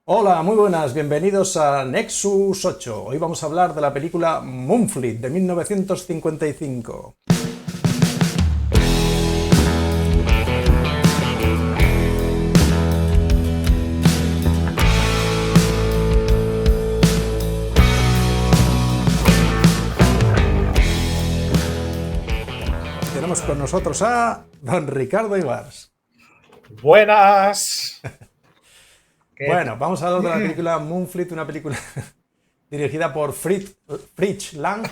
Hola, muy buenas, bienvenidos a Nexus 8. Hoy vamos a hablar de la película Moonfleet de 1955. Tenemos con nosotros a don Ricardo Ibars. Buenas. Bueno, vamos a hablar de la película Moonfleet, una película dirigida por Fritz Lang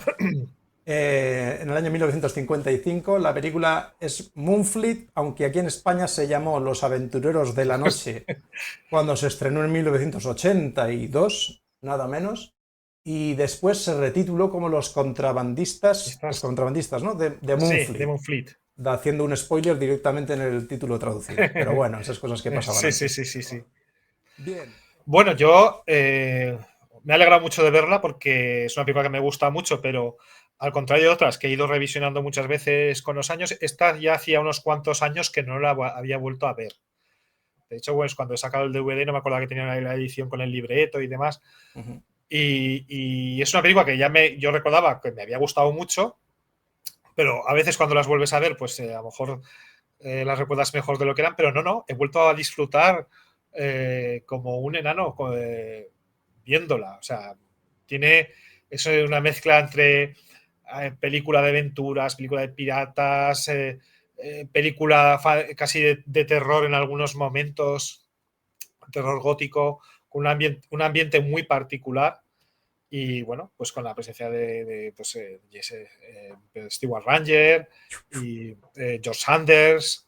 en el año 1955. La película es Moonfleet, aunque aquí en España se llamó Los Aventureros de la Noche cuando se estrenó en 1982, nada menos, y después se retituló como los Estás. contrabandistas, ¿no? De Sí, Moonfleet, Demon Fleet. haciendo un spoiler directamente en el título traducido. Pero bueno, esas cosas que pasaban Sí, sí, antes. sí, sí, sí. Bien. Bueno, yo me he alegrado mucho de verla porque es una película que me gusta mucho, pero al contrario de otras que he ido revisionando muchas veces con los años, esta ya hacía unos cuantos años que no la había vuelto a ver. De hecho, pues cuando he sacado el DVD no me acordaba que tenía la edición con el libreto y demás. Uh-huh. Y es una película que yo recordaba que me había gustado mucho, pero a veces cuando las vuelves a ver, pues a lo mejor las recuerdas mejor de lo que eran, pero no, he vuelto a disfrutar como un enano viéndola. O sea, tiene eso de una mezcla entre película de aventuras, película de piratas, película casi de terror en algunos momentos, terror gótico, con un ambiente muy particular. Y bueno, pues con la presencia de pues, Stewart Ranger y George Sanders,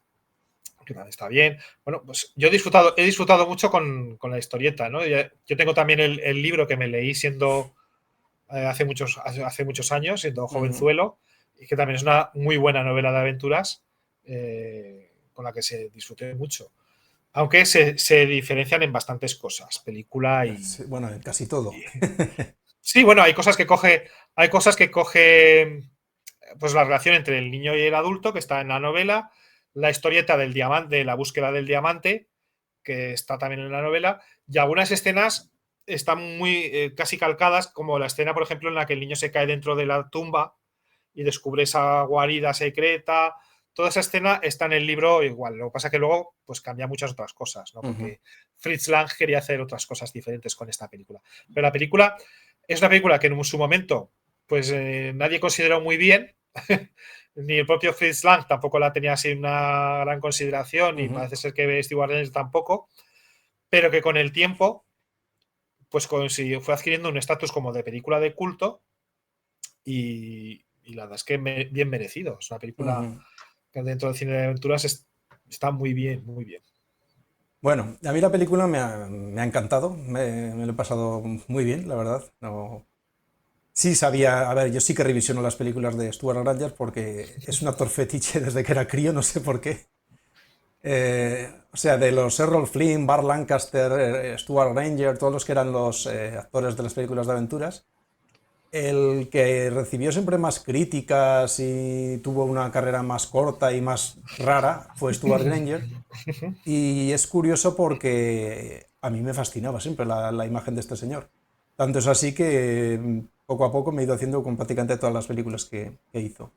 que también está bien. Bueno, pues yo he disfrutado mucho con la historieta, ¿no? Yo tengo también el libro que me leí siendo hace muchos años, siendo Uh-huh. jovenzuelo, y que también es una muy buena novela de aventuras con la que se disfruté mucho. Aunque se diferencian en bastantes cosas, película Sí, bueno, en casi todo. y, Sí, bueno, hay cosas que coge pues la relación entre el niño y el adulto, que está en la novela, la historieta del diamante, de la búsqueda del diamante, que está también en la novela, y algunas escenas están muy casi calcadas, como la escena, por ejemplo, en la que el niño se cae dentro de la tumba y descubre esa guarida secreta. Toda esa escena está en el libro igual. Lo que pasa es que luego pues cambia muchas otras cosas, ¿no? Uh-huh. Porque Fritz Lang quería hacer otras cosas diferentes con esta película. Pero la película es una película que en su momento pues nadie consideró muy bien. Ni el propio Fritz Lang tampoco la tenía así una gran consideración y Uh-huh. parece ser que Stewart Dennis tampoco, pero que con el tiempo pues fue adquiriendo un estatus como de película de culto y la verdad es que bien merecido. Es una película Uh-huh. que dentro del cine de aventuras está muy bien, muy bien. Bueno, a mí la película me ha encantado, me lo he pasado muy bien, la verdad. No, sí sabía, a ver, yo sí que revisiono las películas de Stuart Granger porque es un actor fetiche desde que era crío, no sé por qué. O sea, de los Errol Flynn, Burt Lancaster, Stuart Granger, todos los que eran los actores de las películas de aventuras, el que recibió siempre más críticas y tuvo una carrera más corta y más rara fue Stuart Granger. Y es curioso porque a mí me fascinaba siempre la imagen de este señor. Tanto es así que poco a poco me he ido haciendo con prácticamente todas las películas que hizo.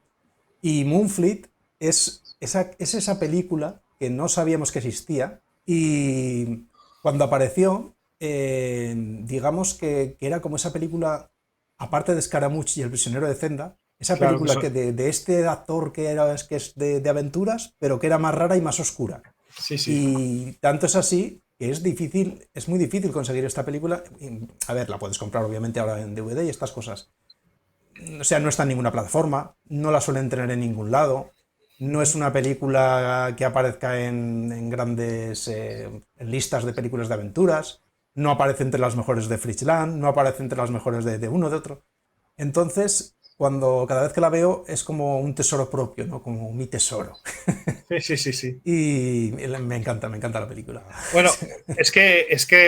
Y Moonfleet es esa película que no sabíamos que existía y cuando apareció, digamos que era como esa película, aparte de Scaramouche y El prisionero de Zenda, esa Claro que película son. que de este actor que es de aventuras, pero que era más rara y más oscura. Sí, sí. Y tanto es así que es difícil, es muy difícil conseguir esta película. A ver, la puedes comprar obviamente ahora en DVD y estas cosas. O sea, no está en ninguna plataforma, no la suelen tener en ningún lado. No es una película que aparezca en grandes en listas de películas de aventuras. No aparece entre las mejores de Fritz Lang, no aparece entre las mejores de uno de otro. Entonces, cada vez que la veo es como un tesoro propio, ¿no? Como mi tesoro. Sí, sí, sí, sí. Y me encanta la película. Bueno,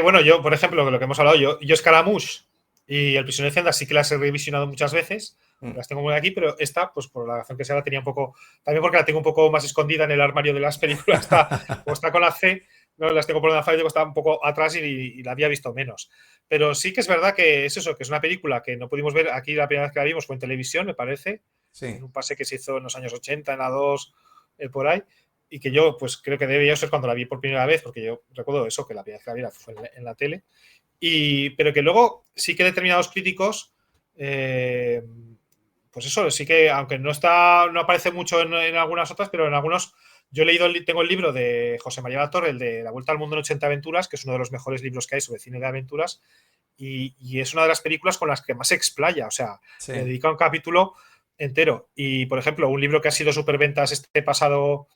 bueno, yo, por ejemplo, de lo que hemos hablado, yo Scaramouche y El prisionero de Zenda sí que las he revisionado muchas veces, las tengo muy aquí, pero esta, pues por la razón que sea, la tenía un poco, también porque la tengo un poco más escondida en el armario de las películas, está, o está con la C, no las tengo por una falla, estaba un poco atrás y la había visto menos. Pero sí que es verdad que es eso, que es una película que no pudimos ver. Aquí la primera vez que la vimos fue en televisión, me parece, en Sí, un pase que se hizo en los años 80, en la 2, por ahí, y que yo pues creo que debía ser cuando la vi por primera vez, porque yo recuerdo eso, que la primera vez que la vi fue en la tele, pero que luego sí que determinados críticos, pues eso, sí que, aunque no aparece mucho en algunas otras, pero en algunos, yo he leído, tengo el libro de José María Latorre, el de La Vuelta al Mundo en 80 aventuras, que es uno de los mejores libros que hay sobre cine de aventuras, y es una de las películas con las que más se explaya, o sea, le sí. dedica un capítulo entero. Y, por ejemplo, un libro que ha sido superventas este pasado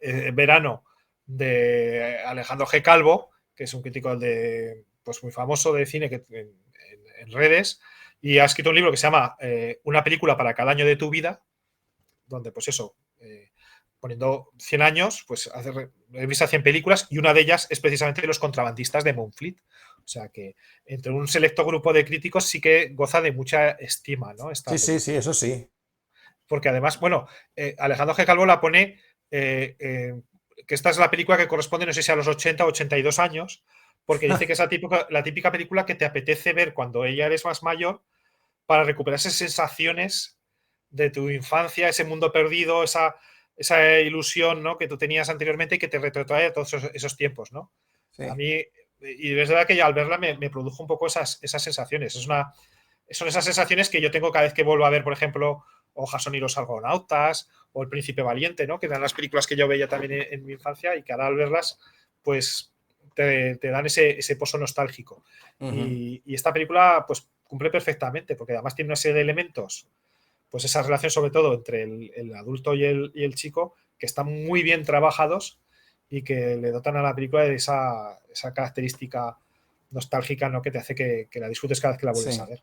verano, de Alejandro G. Calvo, que es un crítico pues muy famoso de cine en redes, y ha escrito un libro que se llama Una película para cada año de tu vida, donde pues eso, poniendo 100 años, pues he visto 100 películas y una de ellas es precisamente Los contrabandistas de Montflit. O sea que entre un selecto grupo de críticos sí que goza de mucha estima, ¿no? Sí, Esta sí, sí, película. eso sí. Porque además, bueno, Alejandro G. Calvo la pone que esta es la película que corresponde, no sé si a los 80 o 82 años, porque dice que es la típica película que te apetece ver cuando ella eres más mayor para recuperar esas sensaciones de tu infancia, ese mundo perdido, esa ilusión, ¿no?, que tú tenías anteriormente y que te retrotrae a todos esos tiempos, ¿no? A Sí. mí, y es verdad que ya al verla me produjo un poco esas sensaciones. Son esas sensaciones que yo tengo cada vez que vuelvo a ver, por ejemplo, o Jason y los Argonautas, o El Príncipe Valiente, ¿no?, que eran las películas que yo veía también en mi infancia y que ahora al verlas, pues te dan ese pozo nostálgico. Ujú. Y esta película, pues cumple perfectamente, porque además tiene una serie de elementos, pues esa relación sobre todo entre el adulto y el chico, que están muy bien trabajados y que le dotan a la película de esa característica nostálgica, ¿no?, que te hace que la disfrutes cada vez que la vuelves a Sí. ver.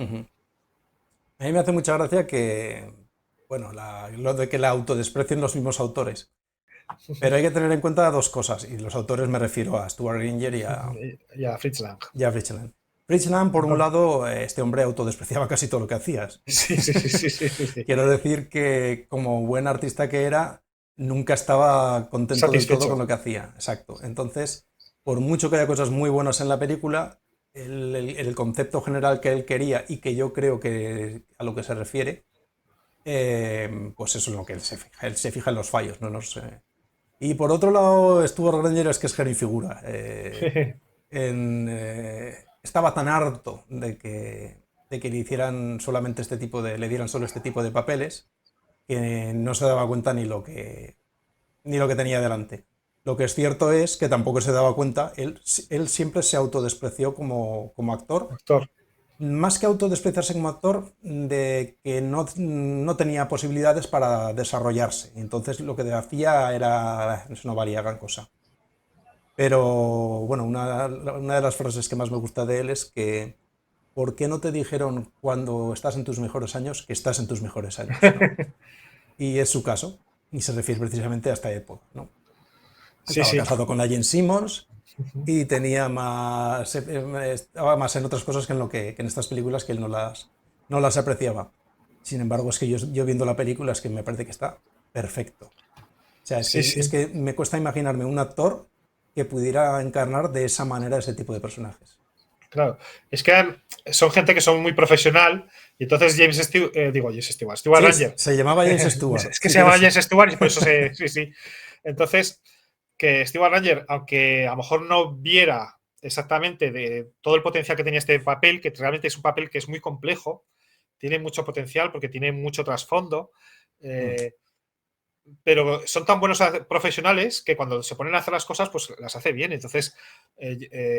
Ujú. A mí me hace mucha gracia que, bueno, lo de que la autodesprecien los mismos autores. Pero hay que tener en cuenta dos cosas, y los autores me refiero a Stuart Granger Ya, Fritz Lang. y a Fritz Lang. Fritz Lang, por un lado, este hombre autodespreciaba casi todo lo que hacías. Sí, sí, sí, sí, sí, sí, sí. Quiero decir que, como buen artista que era, nunca estaba contento del todo con Satisfecho. lo que hacía. Exacto. Entonces, por mucho que haya cosas muy buenas en la película, el concepto general que él quería y que yo creo que a lo que se refiere, pues eso es lo que él se fija. Él se fija en los fallos, no nos, y por otro lado, Stuart Granger es que es genio y figura. Estaba tan harto de que le hicieran solamente le dieran solo este tipo de papeles, que no se daba cuenta ni lo que tenía delante. Lo que es cierto es que tampoco se daba cuenta, él siempre se autodespreció como actor, Actor. más que autodespreciarse como actor, de que no tenía posibilidades para desarrollarse. Entonces lo que hacía era, eso no valía gran cosa. Pero bueno, una de las frases que más me gusta de él es que ¿por qué no te dijeron cuando estás en tus mejores años que estás en tus mejores años, ¿no? Y es su caso, y se refiere precisamente a esta época, ¿no? Sí, Estaba sí. casado con la Jane Simmons y estaba más en otras cosas que en estas películas, que él no las apreciaba. Sin embargo, es que yo viendo la película es que me parece que está perfecto. O sea, es Sí, que, es sí. que me cuesta imaginarme un actor que pudiera encarnar de esa manera ese tipo de personajes. Claro. Es que son gente que son muy profesional y entonces Stuart Sí, Ranger. se llamaba James Stewart. Es que Si se llama quieres. James Stewart y por eso sí, sí. Entonces, que Stewart Ranger, aunque a lo mejor no viera exactamente de todo el potencial que tenía este papel, que realmente es un papel que es muy complejo, tiene mucho potencial porque tiene mucho trasfondo, Mm, eh, pero son tan buenos profesionales que cuando se ponen a hacer las cosas, pues las hace bien. Entonces,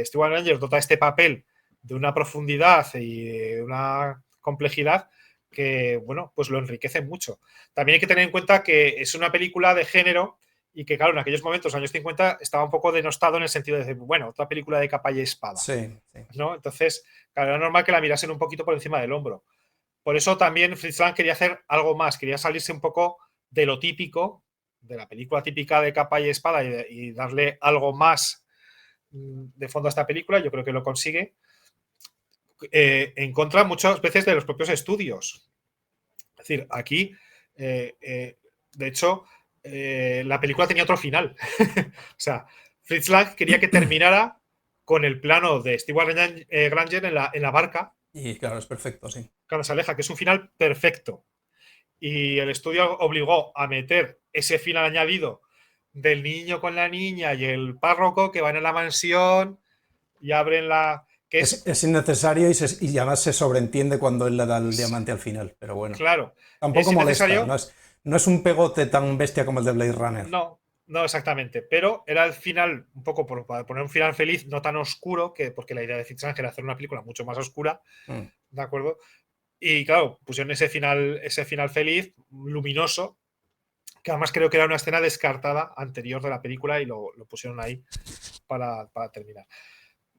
Stewart Ranger dota este papel de una profundidad y de una complejidad que, bueno, pues lo enriquece mucho. También hay que tener en cuenta que es una película de género y que, claro, en aquellos momentos, años 50, estaba un poco denostado en el sentido de decir, bueno, otra película de capa y espada, sí, sí. ¿no? Entonces, claro, era normal que la mirasen un poquito por encima del hombro. Por eso también Fritz Lang quería hacer algo más, quería salirse un poco de lo típico, de la película típica de capa y espada y darle algo más de fondo a esta película. Yo creo que lo consigue. En contra muchas veces de los propios estudios. Es decir, aquí, de hecho, la película tenía otro final. O sea, Fritz Lang quería que terminara con el plano de Stewart Granger en la barca Y claro, es perfecto, sí. cuando se aleja, que es un final perfecto. Y el estudio obligó a meter ese final añadido del niño con la niña y el párroco que van a la mansión y abren la... que es, Es innecesario y además se sobreentiende cuando él le da el diamante al final, pero bueno, claro, tampoco es molesta, innecesario. no es un pegote tan bestia como el de Blade Runner. No, no exactamente, pero era el final, un poco para poner un final feliz, no tan oscuro, porque la idea de Fritz Lang era hacer una película mucho más oscura, Mm. ¿de acuerdo? Y claro, pusieron ese final feliz, luminoso, que además creo que era una escena descartada anterior de la película y lo pusieron ahí para terminar.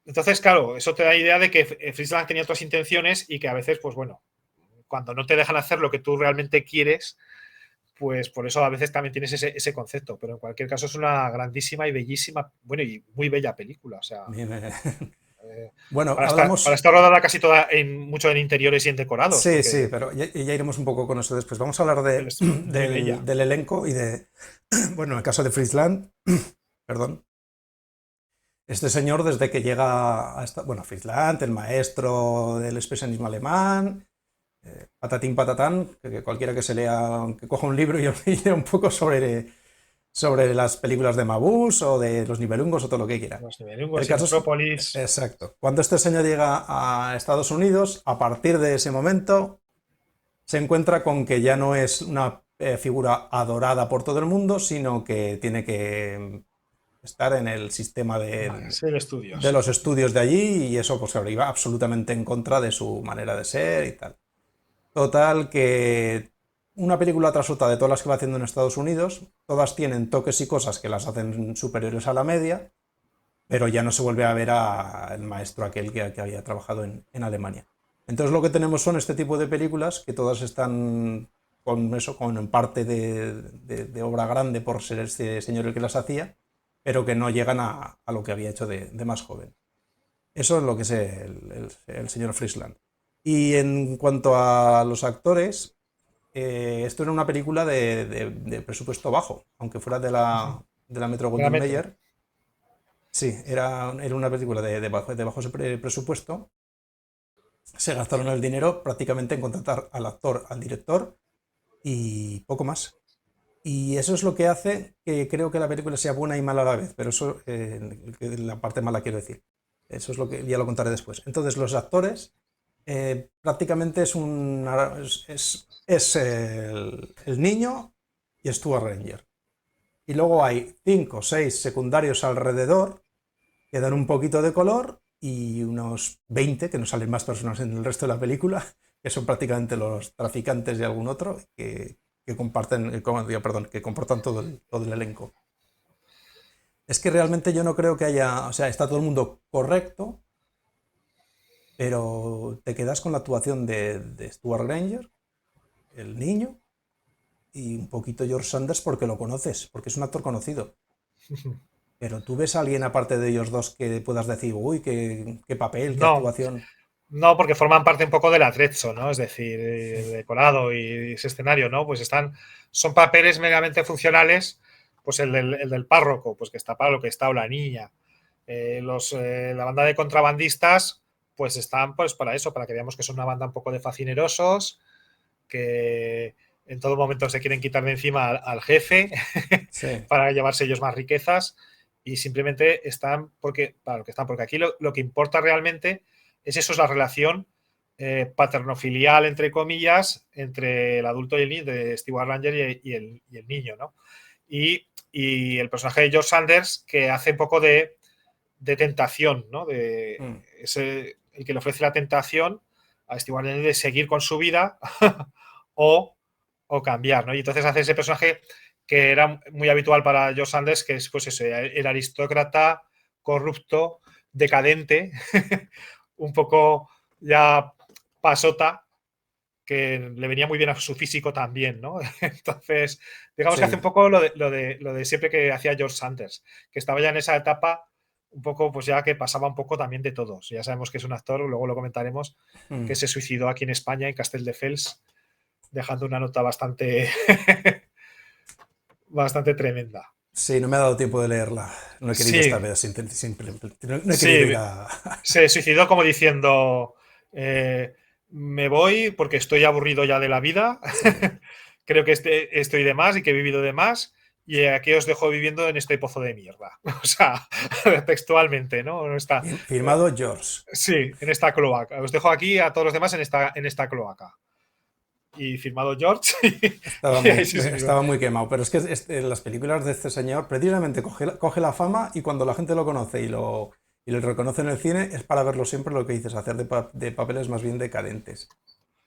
Entonces, claro, eso te da idea de que Fritz Lang tenía otras intenciones y que a veces, pues bueno, cuando no te dejan hacer lo que tú realmente quieres, pues por eso a veces también tienes ese concepto. Pero en cualquier caso es una grandísima y bellísima, bueno, y muy bella película. O sea, Bueno, para hablamos. estar rodada casi toda mucho en interiores y en decorados, Sí, sí, porque pero ya iremos un poco con eso después. Vamos a hablar es muy bella. del elenco y de, bueno, en el caso de Fritz Lang, perdón, este señor desde que llega bueno, Fritz Lang, el maestro del expresionismo alemán, patatín patatán, que cualquiera que se lea, que coja un libro y lea un poco sobre las películas de Mabuse o de los Nibelungos o todo lo que quiera. Los El Nibelungos y caso es, Metrópolis. exacto, cuando este señor llega a Estados Unidos, a partir de ese momento se encuentra con que ya no es una figura adorada por todo el mundo, sino que tiene que estar en el sistema Sí, de de estudios. los estudios de allí y eso pues iba absolutamente en contra de su manera de ser y tal. Total que una película tras otra de todas las que va haciendo en Estados Unidos, todas tienen toques y cosas que las hacen superiores a la media, pero ya no se vuelve a ver al maestro aquel que había trabajado en Alemania. Entonces lo que tenemos son este tipo de películas que todas están con eso, con parte de obra grande por ser este señor el que las hacía, pero que no llegan a lo que había hecho de más joven. Eso es lo que es el señor Friesland. Y en cuanto a los actores, esto era una película de presupuesto bajo, aunque fuera de la Metro De la Goldwyn Metro. Mayer. Sí, era una película de bajo presupuesto. Se gastaron el dinero prácticamente en contratar al actor, al director y poco más. Y eso es lo que hace que creo que la película sea buena y mala a la vez, pero eso, la parte mala quiero decir. Eso es lo que ya lo contaré después. Entonces, los actores prácticamente es el niño y Stuart Ranger. Y luego hay 5 o 6 secundarios alrededor que dan un poquito de color y unos 20 que no salen más personas en el resto de la película, que son prácticamente los traficantes y algún otro, que comparten, perdón, que comportan todo el elenco. Es que realmente yo no creo que haya, o sea, está todo el mundo correcto, pero te quedas con la actuación de Stuart Granger, el niño, y un poquito George Sanders porque lo conoces, porque es un actor conocido. Pero tú ves a alguien aparte de ellos dos que puedas decir, uy, qué papel, qué No, actuación. no, porque forman parte un poco del atrezzo, ¿no? Es decir, el Sí. decorado y ese escenario, ¿no? Pues son papeles meramente funcionales, pues el del párroco, pues que está para lo que está o la niña. La banda de contrabandistas, pues están pues para eso, para que veamos que son una banda un poco de facinerosos, que en todo momento se quieren quitar de encima al jefe Sí. para llevarse ellos más riquezas y simplemente están para lo que están, porque aquí lo que importa realmente es eso, es la relación paternofilial, entre comillas, entre el adulto y el niño, de Stewart Ranger y el niño, ¿no? Y el personaje de George Sanders, que hace un poco de tentación, ¿no? Mm. El que le ofrece la tentación a Stewart Ranger de seguir con su vida o, o cambiar, ¿no? Y entonces hace ese personaje que era muy habitual para George Sanders, que es pues eso, el aristócrata corrupto, decadente, un poco ya pasota, que le venía muy bien a su físico también, ¿no? Entonces, digamos que hace un Sí. poco lo de siempre que hacía George Sanders, que estaba ya en esa etapa un poco, pues ya que pasaba un poco también de todos. Ya sabemos que es un actor, luego lo comentaremos, que Mm. se suicidó aquí en España, en Castelldefels, dejando una nota bastante, bastante tremenda. Sí, no me ha dado tiempo de leerla. No he querido esta Sí, vez, no he querido ir sí, a... se suicidó como diciendo, eh, me voy porque estoy aburrido ya de la vida, Sí. creo que estoy de más y que he vivido de más, y aquí os dejo viviendo en este pozo de mierda. O sea, textualmente, ¿no? Firmado George. Sí, en esta cloaca. Os dejo aquí a todos los demás en esta cloaca. Y firmado George. Y ahí se suicidó. Estaba muy quemado, pero es que las películas de este señor precisamente coge la fama y cuando la gente lo conoce y lo reconoce en el cine es para verlo siempre lo que dices, hacer de papeles más bien decadentes.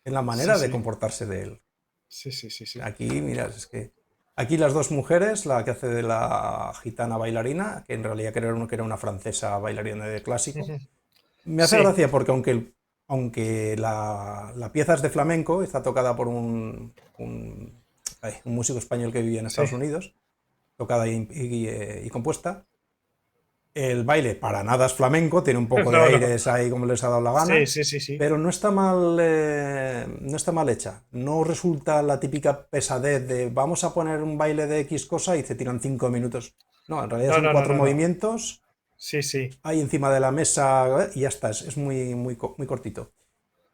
En la Sí, manera de sí. comportarse de él. Sí, sí, sí, sí. Aquí, mira, es que aquí las dos mujeres, la que hace de la gitana bailarina, que en realidad que era una francesa bailarina de clásico, me hace Sí. gracia porque aunque la pieza es de flamenco, está tocada por un músico español que vivía en Sí. Estados Unidos, tocada y compuesta. El baile para nada es flamenco, tiene un poco de No, no. aires ahí como les ha dado la Sí, gana, sí, sí, sí. pero no está mal hecha. No resulta la típica pesadez de vamos a poner un baile de X cosa y se tiran 5 minutos. No, en realidad No, son no, no, cuatro no, no. movimientos Sí, sí. ahí encima de la mesa y ya está, es muy cortito.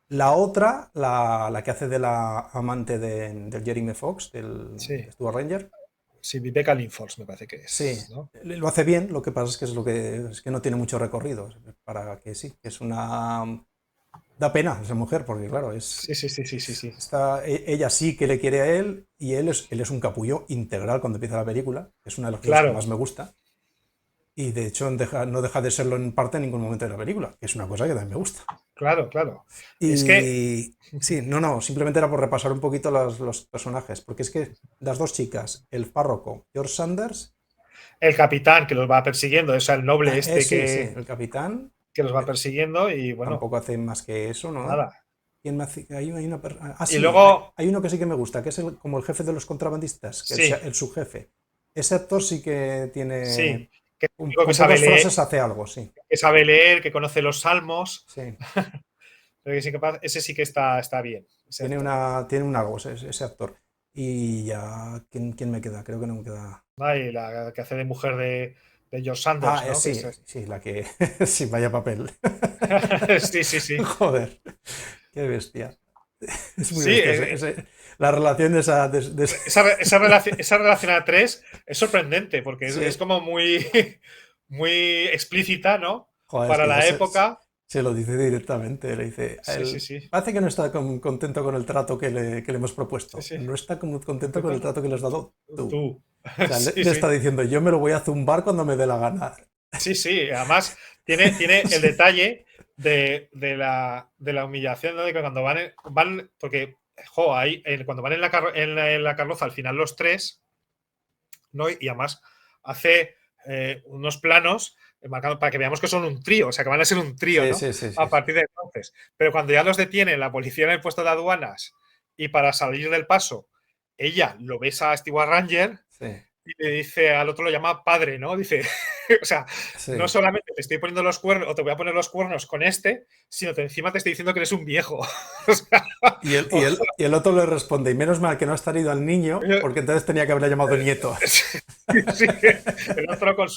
La otra, la que hace de la amante del Jeremy Fox, Sí. de Stuart Ranger, Sí, Rebecca Linfors me parece que sí, es, ¿no? lo hace bien, lo que pasa es que es que no tiene mucho recorrido, para que sí, que es da pena esa mujer, porque claro, Sí, sí, sí, sí, sí, sí. ella sí que le quiere a él y él es un capullo integral cuando empieza la película, es una de las cosas que Claro, más me gusta. Y de hecho no deja de serlo en parte en ningún momento de la película, que es una cosa que también me gusta. claro, claro. Es que Y sí, no, simplemente era por repasar un poquito los personajes, porque es que las dos chicas, el párroco George Sanders, el capitán que los va persiguiendo, o sea, el noble este sí, el capitán, que los va eh, persiguiendo y bueno, tampoco hace más que eso, ¿no? nada. ¿Quién me Y sí, luego, hay uno que sí que me gusta, que es como el jefe de los contrabandistas, que es sí, el subjefe. Ese actor sí que tiene, sí, que, digo con pocas frases hace algo, sí, que sabe leer, que conoce los salmos, sí. pero que sí que ese sí que está bien, ese actor. Tiene un algo ese actor. Y ya, ¿quién me queda? Creo que no me queda. ¿No? Y la que hace de mujer de George Sanders, ¿no? Que Sí, sí, la que. Sí, vaya papel. sí, sí, sí. Joder, qué bestia. Es muy Sí, bestia. La relación de esa. esa relación a tres es sorprendente porque es Sí, como muy, muy explícita, ¿no? joder, es Para que ya la época. se lo dice directamente. Le dice a Sí, sí, él. sí. Parece que no está contento con el trato que le hemos Sí, propuesto. sí. No está contento con el trato que le has dado tú. Tú. O sea, Sí, le está sí. diciendo, yo me lo voy a zumbar cuando me dé la gana. Sí, sí. Además, tiene el Sí, detalle de la humillación, ¿no? De que cuando van porque, jo, ahí, cuando van en la carroza al final los tres, ¿no? Y además hace unos planos marcados para que veamos que son un trío, o sea, que van a ser un trío, sí, ¿no? sí, sí, A sí. partir de entonces. Pero cuando ya los detiene la policía en el puesto de aduanas y para salir del paso, ella lo besa a Stewart Ranger Sí, y le dice al otro, lo llama padre, ¿no? Dice, o sea, no sí. solamente te estoy poniendo los cuernos o te voy a poner los cuernos con este, sino que encima te estoy diciendo que eres un viejo. O sea, Y el otro le responde, y menos mal que no has traído al niño, porque entonces tenía que haberle llamado nieto. sí, el otro con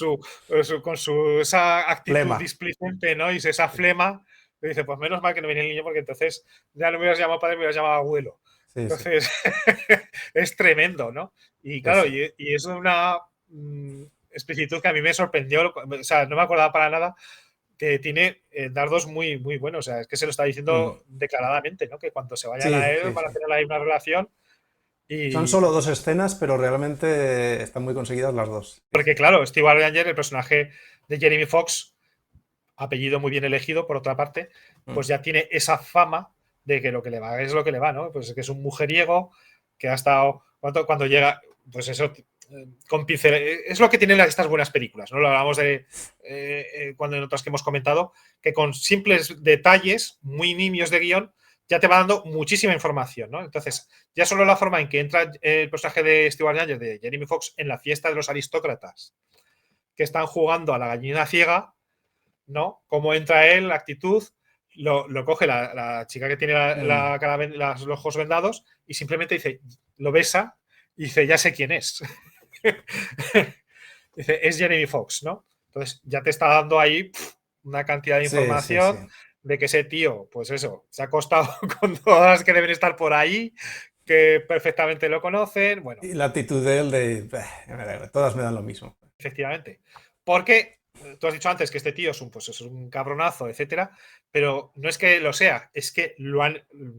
su esa actitud Flema. displicente, ¿no? Y esa flema, le dice, pues menos mal que no viene el niño, porque entonces ya no me hubieras llamado padre, me hubieras llamado abuelo. Sí, sí, Entonces, es tremendo, ¿no? Y sí, claro, sí. y es una explicitud que a mí me sorprendió, o sea, no me acordaba para nada que tiene dardos muy, muy buenos. O sea, es que se lo está Mm. diciendo declaradamente, ¿no? Que cuando se vayan a Sí, él sí, van a sí. tener ahí una relación. Son Y solo dos escenas, pero realmente están muy conseguidas las dos. Sí, porque, sí. claro, Steve Ranger, el personaje de Jeremy Fox, apellido muy bien elegido, por otra parte, Mm. pues ya tiene esa fama de que lo que le va es lo que le va, ¿no? Pues que es un mujeriego que ha estado. Cuando llega, pues eso, con pincel. Es lo que tienen estas buenas películas, ¿no? Lo hablamos de cuando en otras que hemos comentado, que con simples detalles muy nimios de guión ya te va dando muchísima información, ¿no? Entonces, ya solo la forma en que entra el personaje de Steve Ranger, de Jeremy Fox, en la fiesta de los aristócratas que están jugando a la gallina ciega, ¿no? Cómo entra él, la actitud, lo coge la chica que tiene Mm. los ojos vendados y simplemente dice, lo besa y dice, ya sé quién es. Dice, es Jeremy Fox, ¿no? Entonces ya te está dando ahí una cantidad de Sí, sí, sí. información de que ese tío, pues eso, se ha acostado con todas las que deben estar por ahí, que perfectamente lo conocen. Bueno, Y la actitud de él de, todas me dan lo mismo. efectivamente. Porque tú has dicho antes que este tío es pues es un cabronazo, etcétera, pero no es que lo sea, es que lo han,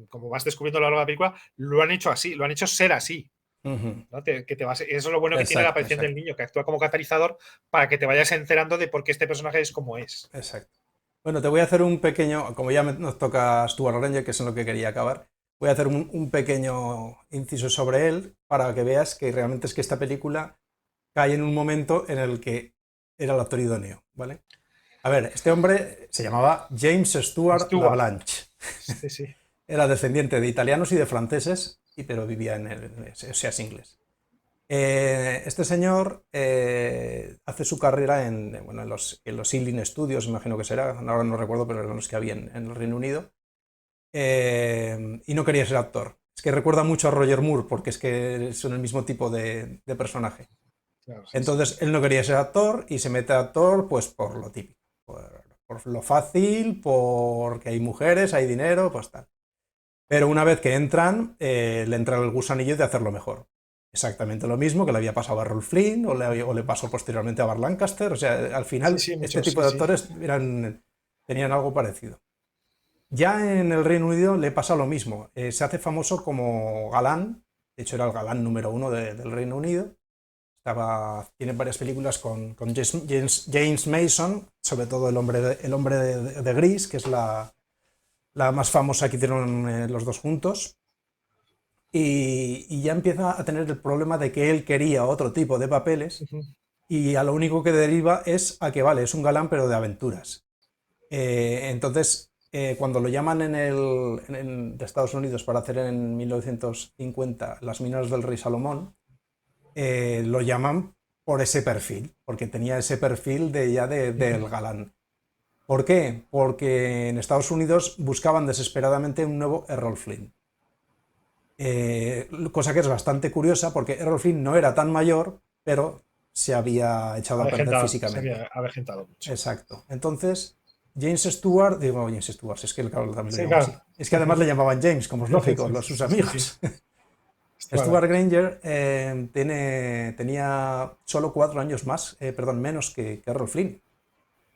como vas descubriendo a lo largo de la película, lo han hecho así, lo han hecho ser así. Ujú. ¿No? Eso es lo bueno que tiene la Exacto, aparición del exacto, niño, que actúa como catalizador para que te vayas enterando de por qué este personaje es como es. exacto. Bueno, te voy a hacer un pequeño, como ya nos toca Stuart Ranger, que es en lo que quería acabar, voy a hacer un pequeño inciso sobre él para que veas que realmente es que esta película cae en un momento en el que era el actor idóneo, ¿vale? A ver, este hombre se llamaba James Stuart Stewart. LaBlanche. Sí, sí. Era descendiente de italianos y de franceses, pero vivía o sea, es inglés. Este señor hace su carrera bueno, en los Ealing Studios, imagino que será, ahora no recuerdo, pero eran los que había en el Reino Unido, y no quería ser actor. Es que recuerda mucho a Roger Moore, porque es que son el mismo tipo de personaje. Claro, sí, sí. Entonces, él no quería ser actor y se mete a actor pues por lo típico, por lo fácil, porque hay mujeres, hay dinero, pues tal. Pero una vez que entran, le entra el gusanillo de hacerlo mejor. Exactamente lo mismo que le había pasado a Rolf Flynn o le pasó posteriormente a Bart Lancaster. O sea, al Sí, final, sí, este muchos, tipo sí, de sí. actores tenían algo parecido. Ya en el Reino Unido le pasa lo mismo. Se hace famoso como galán. De hecho, era el galán número uno del Reino Unido. Tiene varias películas con James Mason, sobre todo El hombre de Gris, que es la más famosa que hicieron los dos juntos. Y ya empieza a tener el problema de que él quería otro tipo de papeles Ujú. y a lo único que deriva es a que, vale, es un galán pero de aventuras. Entonces, cuando lo llaman de Estados Unidos para hacer en 1950 Las minas del rey Salomón, lo llaman por ese perfil, porque tenía ese perfil del galán. ¿Por qué? Porque en Estados Unidos buscaban desesperadamente un nuevo Errol Flynn. Cosa que es bastante curiosa porque Errol Flynn no era tan mayor, pero se había echado a perder Se físicamente. había avejentado mucho. Exacto. Entonces, James Stewart, digo James Stewart, es que claro, también lo Sí, llamo claro. así. Es que además le llamaban James, como es lógico, sus Sí, sí. amigos. Estuvo Stuart Granger tenía solo 4 años más, perdón, menos que Errol Flynn.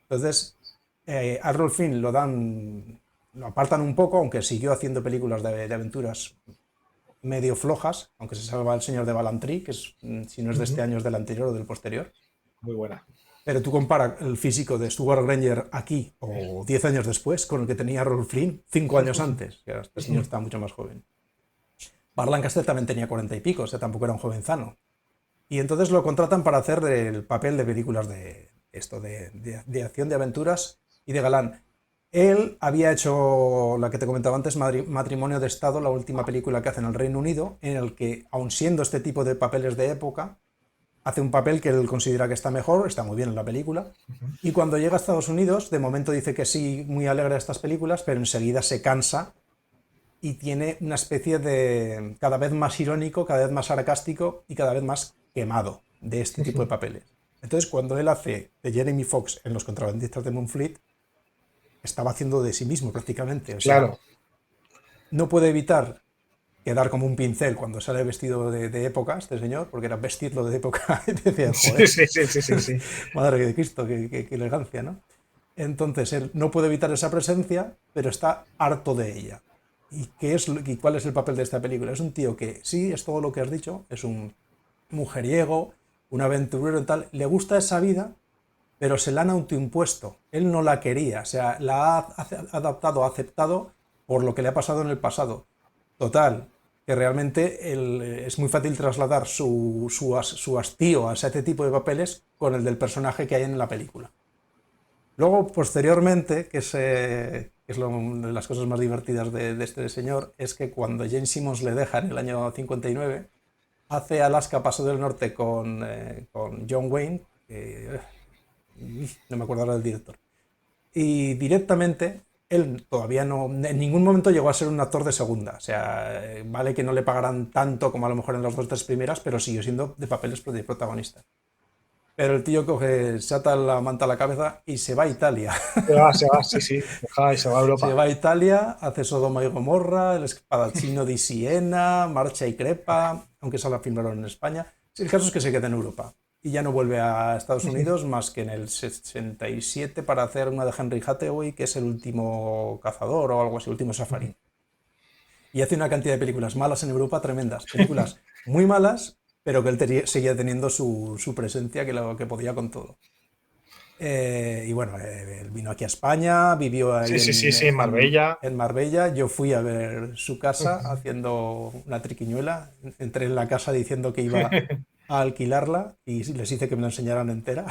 Entonces, a Errol Flynn lo apartan un poco, aunque siguió haciendo películas de aventuras medio flojas, aunque se salva el señor de Balantry, que es, si no es de este año, es del anterior o del posterior. muy buena. Pero tú compara el físico de Stuart Granger aquí o 10 años después con el que tenía Rolf Flynn 5 años antes, que este señor está mucho más joven. Bart Lancaster también tenía 40 y pico, o sea, tampoco era un jovenzano. Y entonces lo contratan para hacer el papel de películas de esto, de acción, de aventuras y de galán. Él había hecho la que te comentaba antes, Matrimonio de Estado, la última película que hace en el Reino Unido, en el que, aun siendo este tipo de papeles de época, hace un papel que él considera que está mejor, está muy bien en la película. Y cuando llega a Estados Unidos, de momento dice que sí, muy alegre a estas películas, pero enseguida se cansa y tiene una especie de cada vez más irónico, cada vez más sarcástico y cada vez más quemado de este tipo de papeles. Entonces, cuando él hace de Jeremy Fox en Los contrabandistas de Moonfleet, estaba haciendo de sí mismo prácticamente. O sea, Claro. no puede evitar quedar como un pincel cuando sale vestido de época este señor, porque era vestirlo de época y decía, Sí, joder, sí, sí, sí, sí, sí. madre de Cristo, qué elegancia, ¿no? Entonces él no puede evitar esa presencia, pero está harto de ella. ¿Y cuál es el papel de esta película? Es un tío que sí, es todo lo que has dicho, es un mujeriego, un aventurero y tal, le gusta esa vida, pero se la han autoimpuesto. Él no la quería, o sea, la ha adaptado, ha aceptado por lo que le ha pasado en el pasado. Total, que realmente es muy fácil trasladar su hastío a ese tipo de papeles con el del personaje que hay en la película. Luego, posteriormente, que es una de las cosas más divertidas de este señor, es que cuando Jane Simmons le deja en el año 59, hace Alaska Paso del Norte con John Wayne, no me acuerdo ahora del director, y directamente él todavía no, en ningún momento llegó a ser un actor de segunda. O sea, vale que no le pagaran tanto como a lo mejor en las dos o tres primeras, pero siguió siendo de papeles de protagonista. Pero el tío coge, se ata la manta a la cabeza y se va a Italia. Se va, sí, sí. Y se va a Se Europa. va a Italia, hace Sodoma y Gomorra, el espadachino di Siena, Marcha y Crepa, aunque se la filmaron en España. Sí, el caso es que se queda en Europa y ya no vuelve a Estados Unidos más que en el 67 para hacer una de Henry Hathaway, que es el último cazador o algo así, el último safari. Y hace una cantidad de películas malas en Europa tremendas, películas muy malas, pero que él seguía teniendo su presencia que podía con todo. Y bueno, él vino aquí a España, vivió ahí Sí, sí, sí, sí, en Marbella. en Marbella. Yo fui a ver su casa haciendo una triquiñuela. Entré en la casa diciendo que iba a alquilarla y les hice que me la enseñaran entera.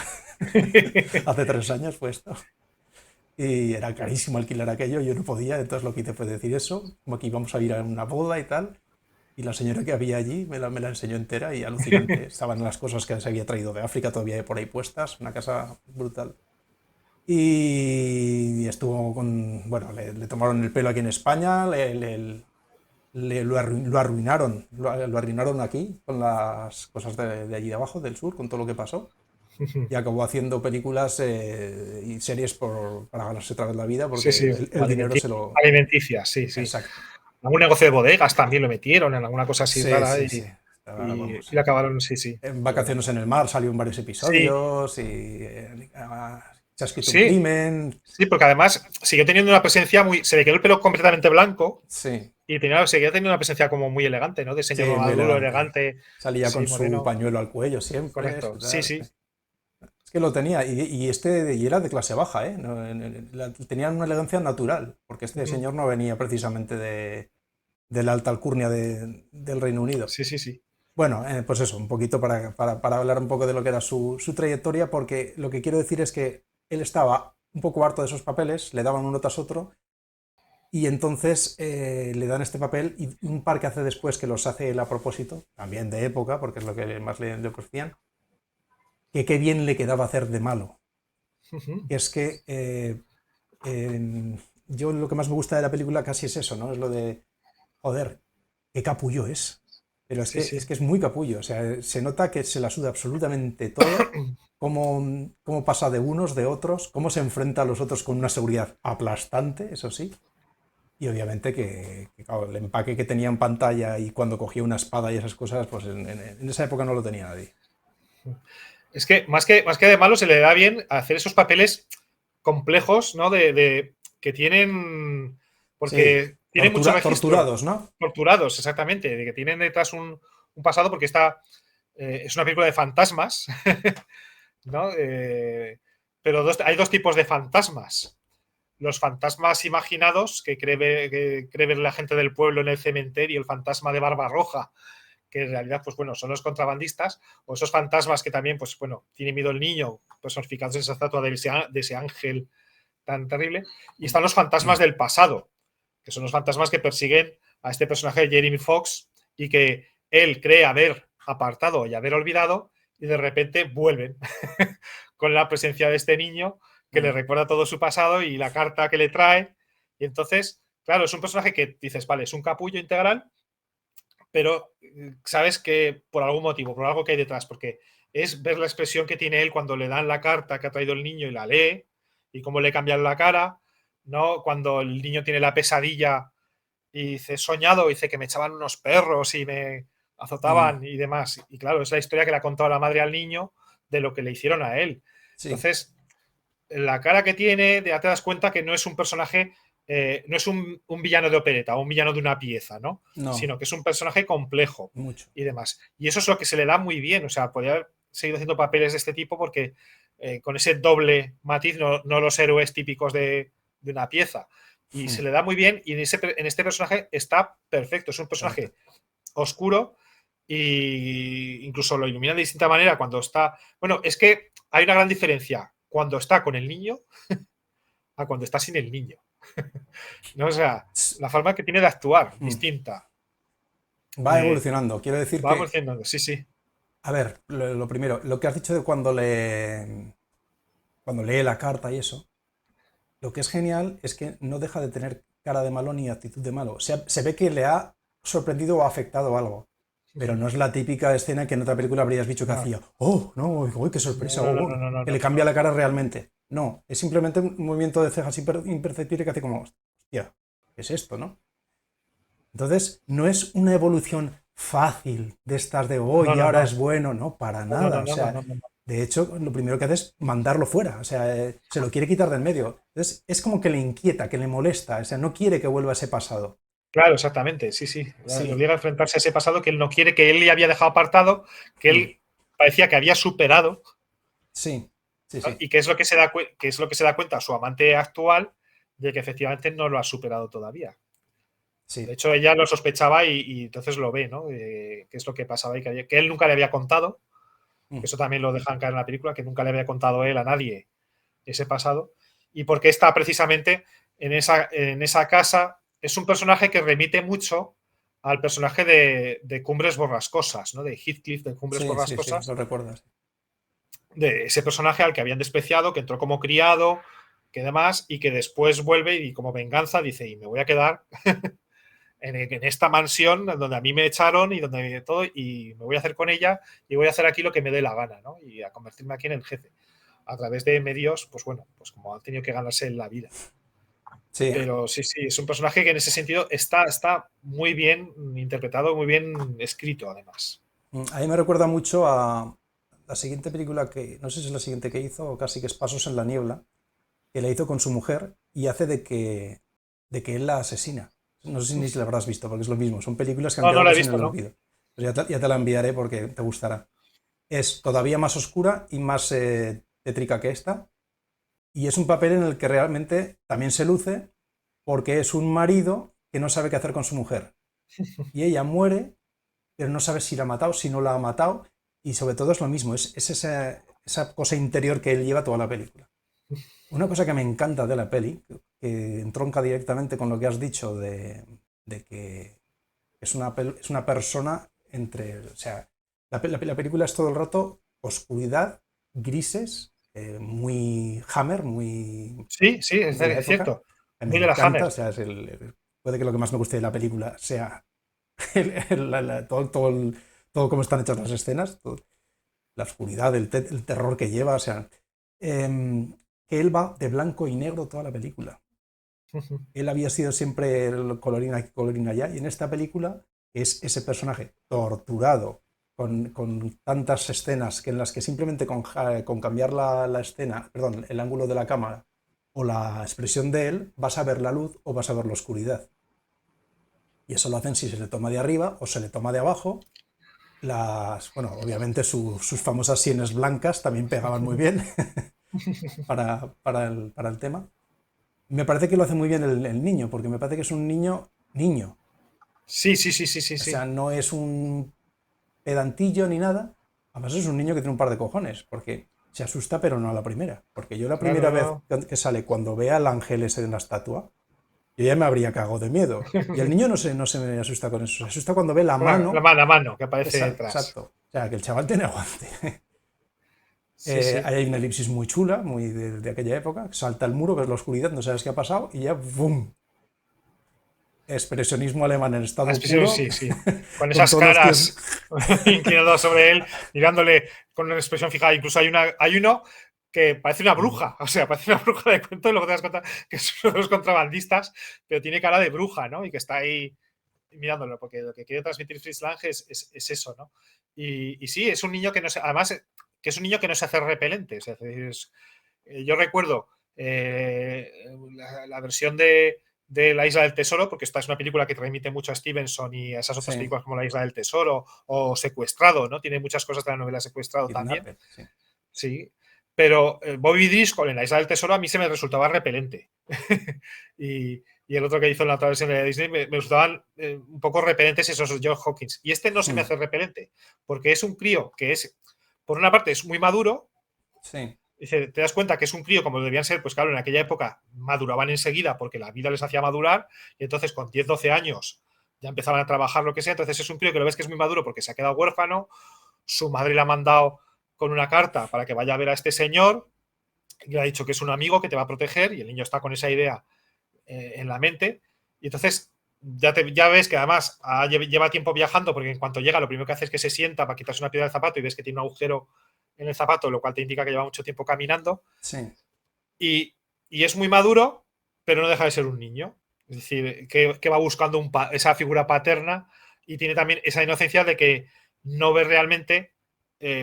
Hace 3 años fue esto. Y era carísimo alquilar aquello, yo no podía, entonces lo que hice fue decir eso, como que íbamos a ir a una boda y tal. Y la señora que había allí me la enseñó entera y alucinante. Estaban las cosas que se había traído de África todavía por ahí puestas, una casa brutal. Y estuvo con, bueno, le tomaron el pelo aquí en España, lo arruinaron, lo arruinaron aquí con las cosas de allí de abajo, del sur, con todo lo que pasó. Y acabó haciendo películas y series para ganarse otra vez la vida Sí, porque sí, el dinero se lo... alimenticias, sí, sí. Exacto. Algún negocio de bodegas también lo metieron en alguna cosa así Sí, rara sí, sí. y Vamos. le acabaron, sí, sí, En es verdad. Vacaciones en el Mar salió en varios Sí, episodios y se ha escrito un sí, crimen. sí, porque además siguió teniendo una presencia muy. Se le quedó el pelo completamente blanco Sí, y seguía teniendo una presencia como muy elegante, ¿no? De señor sí, muy maduro, elegante. elegante, Salía con sí, su moreno, pañuelo al cuello siempre. correcto. Sí, Tal. sí. Es que lo tenía. Y era de clase baja, ¿eh? No, tenían una elegancia natural, porque este Ujú. señor no venía precisamente de la alta alcurnia del Reino Unido. Sí, sí, sí. Bueno, pues eso, un poquito para hablar un poco de lo que era su trayectoria, porque lo que quiero decir es que él estaba un poco harto de esos papeles, le daban uno tras otro, y entonces le dan este papel y un par que hace después que los hace él a propósito, también de época, porque es lo que más le ofrecían, que qué bien le quedaba hacer de malo. Ujú. Que es que yo lo que más me gusta de la película casi es eso, ¿no? Es lo de, joder, qué capullo es. Pero es Sí, que, es sí. que es muy capullo. O sea, se nota que se la suda absolutamente todo. Cómo pasa de unos, de otros, cómo se enfrenta a los otros con una seguridad aplastante, eso sí. Y obviamente claro, el empaque que tenía en pantalla y cuando cogía una espada y esas cosas, pues en esa época no lo tenía nadie. Es que más que de malo se le da bien hacer esos papeles complejos, ¿no? Que tienen. Sí, Porque tienen mucho registro. torturados, ¿no? Torturados, exactamente. De que tienen detrás un pasado, porque es una película de fantasmas, ¿no? Pero hay dos tipos de fantasmas. Los fantasmas imaginados que cree ver la gente del pueblo en el cementerio, el fantasma de Barbarroja, que en realidad, pues bueno, son los contrabandistas, o esos fantasmas que también, pues bueno, tiene miedo el niño, personificados en esa estatua de ese ángel tan terrible. Y están los fantasmas del pasado, que son los fantasmas que persiguen a este personaje de Jeremy Fox y que él cree haber apartado y haber olvidado, y de repente vuelven con la presencia de este niño que le recuerda todo su pasado y la carta que le trae. Y entonces, claro, es un personaje que dices, vale, es un capullo integral, pero sabes que por algún motivo, por algo que hay detrás, porque es ver la expresión que tiene él cuando le dan la carta que ha traído el niño y la lee, y cómo le cambian la cara, ¿no? Cuando el niño tiene la pesadilla y dice, he soñado, dice que me echaban unos perros y me Mm, azotaban y demás. Y claro, es la historia que le ha contado la madre al niño de lo que le hicieron a él. sí, Entonces, la cara que tiene, ya te das cuenta que no es un personaje, no es un villano de opereta o un villano de una pieza, ¿no? no, Sino que es un personaje complejo mucho. y demás. Y eso es lo que se le da muy bien. O sea, podría haber seguido haciendo papeles de este tipo porque con ese doble matiz, no los héroes típicos de una pieza. Y se le da muy bien y en este personaje está perfecto. Es un Correcto. personaje oscuro e incluso lo ilumina de distinta manera cuando está. Bueno, es que hay una gran diferencia cuando está con el niño a cuando está sin el niño. ¿No? O sea, la forma que tiene de actuar, Mm. distinta. Va evolucionando. Quiero decir Vamos que, diciendo, sí, sí. a ver, lo primero, lo que has dicho de cuando lee la carta y eso, lo que es genial es que no deja de tener cara de malo ni actitud de malo. Se ve que le ha sorprendido o afectado algo. pero no es la típica escena que en otra película habrías dicho que No, hacía, oh, no, uy, qué sorpresa, no, no, no, oh, no, no, que no, le no. cambia la cara realmente. No, es simplemente un movimiento de cejas imperceptible que hace como, hostia, ¿qué es esto, no? Entonces, no es una evolución fácil de estas de hoy No, y no, ahora no. es bueno, no, para No, no, nada. no, O no, no, sea, no, no. de hecho, lo primero que hace es mandarlo fuera, o sea, se lo quiere quitar del medio. Entonces, es como que le inquieta, que le molesta, o sea, no quiere que vuelva a ese pasado. Claro, exactamente, sí, sí. Le Sí, obliga a enfrentarse a ese pasado que él no quiere, que él le había dejado apartado, que mm, él parecía que había superado, sí, sí, ¿no? sí, Y que es lo que se da, que es lo que se da cuenta su amante actual de que efectivamente no lo ha superado todavía. De sí, hecho, ella lo sospechaba y entonces lo ve, ¿no? Qué es lo que pasaba y que él nunca le había contado, mm, que eso también lo dejan caer en la película, que nunca le había contado él a nadie ese pasado, y porque está precisamente en esa casa. Es un personaje que remite mucho al personaje de Cumbres Borrascosas, ¿no? De Heathcliff de Cumbres sí, sí, sí, Borrascosas, lo recuerdas. de ese personaje al que habían despreciado, que entró como criado, que demás, y que después vuelve y como venganza dice, y me voy a quedar en esta mansión donde a mí me echaron y donde todo, y me voy a hacer con ella y voy a hacer aquí lo que me dé la gana, ¿no? Y a convertirme aquí en el jefe. A través de medios, pues bueno, pues como ha tenido que ganarse en la vida. Sí, Pero sí, sí, es un personaje que en ese sentido está muy bien interpretado, muy bien escrito, además. a mí me recuerda mucho a la siguiente película que, no sé si es la siguiente que hizo, o casi que es Pasos en la Niebla, que la hizo con su mujer y hace de que él la asesina. No sé si ni si la habrás visto, porque es lo mismo. Son películas que han No, no quedado la he casi en visto, el ¿no? olvido. Pero ya te la enviaré porque te gustará. Es todavía más oscura y más tétrica que esta. Y es un papel en el que realmente también se luce porque es un marido que no sabe qué hacer con su mujer. Y ella muere, pero no sabe si la ha matado, si no la ha matado. Y sobre todo es lo mismo, es esa cosa interior que él lleva toda la película. Una cosa que me encanta de la peli, que entronca directamente con lo que has dicho de que es una persona entre. O sea, la película es todo el rato oscuridad, grises, muy Hammer, muy Sí, sí, de la es época. cierto. Me Muy de la encanta, o Hammer. sea, puede que lo que más me guste de la película sea todo cómo están hechas las escenas, la oscuridad, el terror que lleva, o sea, que él va de blanco y negro toda la película. Él había sido siempre el colorín aquí, colorín allá, y en esta película es ese personaje torturado, con tantas escenas que en las que simplemente con cambiar la escena, perdón, el ángulo de la cámara o la expresión de él, vas a ver la luz o vas a ver la oscuridad. Y eso lo hacen si se le toma de arriba o se le toma de abajo. Bueno, obviamente sus famosas sienes blancas también pegaban muy bien para el tema. Me parece que lo hace muy bien el niño, porque me parece que es un niño niño. Sí, sí, sí, sí, sí, O sí. sea, no es un pedantillo ni nada. Además es un niño que tiene un par de cojones, porque se asusta pero no a la primera. Porque yo la Claro, primera vez no. que sale, cuando ve al ángel ese en la estatua, yo ya me habría cagado de miedo. Y el niño no se me asusta con eso, se asusta cuando ve la mano. La mano que aparece detrás. Exacto. O sea, que el chaval tiene aguante. Sí, sí. Ahí hay una elipsis muy chula, muy de aquella época. Salta el muro, ves la oscuridad, no sabes qué ha pasado y ya, ¡bum! Expresionismo alemán en estado puro, Sí, sí. Con con esas todos los tíos. caras inclinadas sobre él, mirándole con una expresión fijada. Incluso hay uno que parece una bruja, o sea, parece una bruja de cuento, y luego te das cuenta que son los contrabandistas, pero tiene cara de bruja, ¿no? Y que está ahí mirándolo, porque lo que quiere transmitir Fritz Lang es eso, ¿no? Y sí, es un niño que no se, además, que es un niño que no se hace repelente. Es decir, yo recuerdo la versión de La Isla del Tesoro, porque esta es una película que remite mucho a Stevenson y a esas otras Sí, películas como La Isla del Tesoro o Secuestrado, ¿no? Tiene muchas cosas de la novela Secuestrado también, Kidnapper, sí. sí. Pero Bobby Driscoll en La Isla del Tesoro a mí se me resultaba repelente. y el otro que hizo en la otra versión de Disney me resultaban un poco repelentes esos George Hawkins. Y este no se me Hmm, hace repelente, porque es un crío que es, por una parte, es muy maduro. sí, Dice, te das cuenta que es un crío como debían ser, pues claro, en aquella época maduraban enseguida porque la vida les hacía madurar, y entonces con 10 12 años ya empezaban a trabajar lo que sea. Entonces es un crío que lo ves que es muy maduro porque se ha quedado huérfano, su madre le ha mandado con una carta para que vaya a ver a este señor y le ha dicho que es un amigo que te va a proteger, y el niño está con esa idea en la mente. Y entonces ya ves que además lleva tiempo viajando, porque en cuanto llega, lo primero que hace es que se sienta para quitarse una piedra del zapato y ves que tiene un agujero en el zapato, lo cual te indica que lleva mucho tiempo caminando. Sí. Y es muy maduro, pero no deja de ser un niño. Es decir, que va buscando esa figura paterna y tiene también esa inocencia de que no ve realmente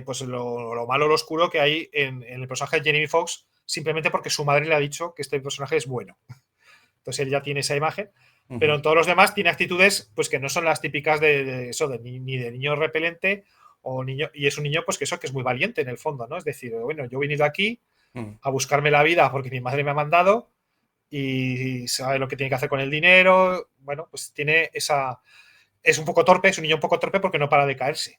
pues lo malo, lo oscuro que hay en el personaje de Jamie Foxx, simplemente porque su madre le ha dicho que este personaje es bueno. Entonces él ya tiene esa imagen, pero en todos los demás tiene actitudes pues que no son las típicas de eso, ni de niño repelente o niño, y es un niño pues que eso que es muy valiente en el fondo, ¿no? Es decir, bueno, yo he venido aquí a buscarme la vida porque mi madre me ha mandado y sabe lo que tiene que hacer con el dinero. Bueno, pues tiene esa. Es un poco torpe, es un niño un poco torpe porque no para de caerse.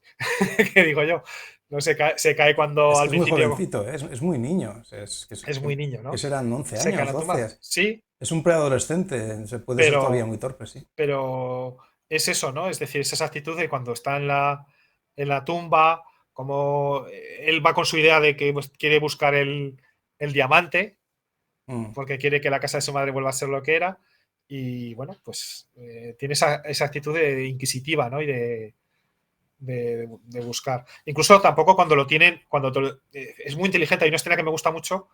¿Qué digo yo? No se cae cuando Es que al es muy principio. jovencito, es muy niño. Es muy niño, Que ¿no? serán 11 Se cae en años, la tumba. 12. Sí, Es un preadolescente, se puede ser todavía pero, muy torpe, sí. pero es eso, ¿no? Es decir, es esa actitud de cuando está en la tumba, como él va con su idea de que pues, quiere buscar el diamante, porque quiere que la casa de su madre vuelva a ser lo que era. Y bueno, pues tiene esa actitud inquisitiva, ¿no? Y de buscar. Incluso tampoco cuando lo tienen, es muy inteligente. Hay una escena que me gusta mucho,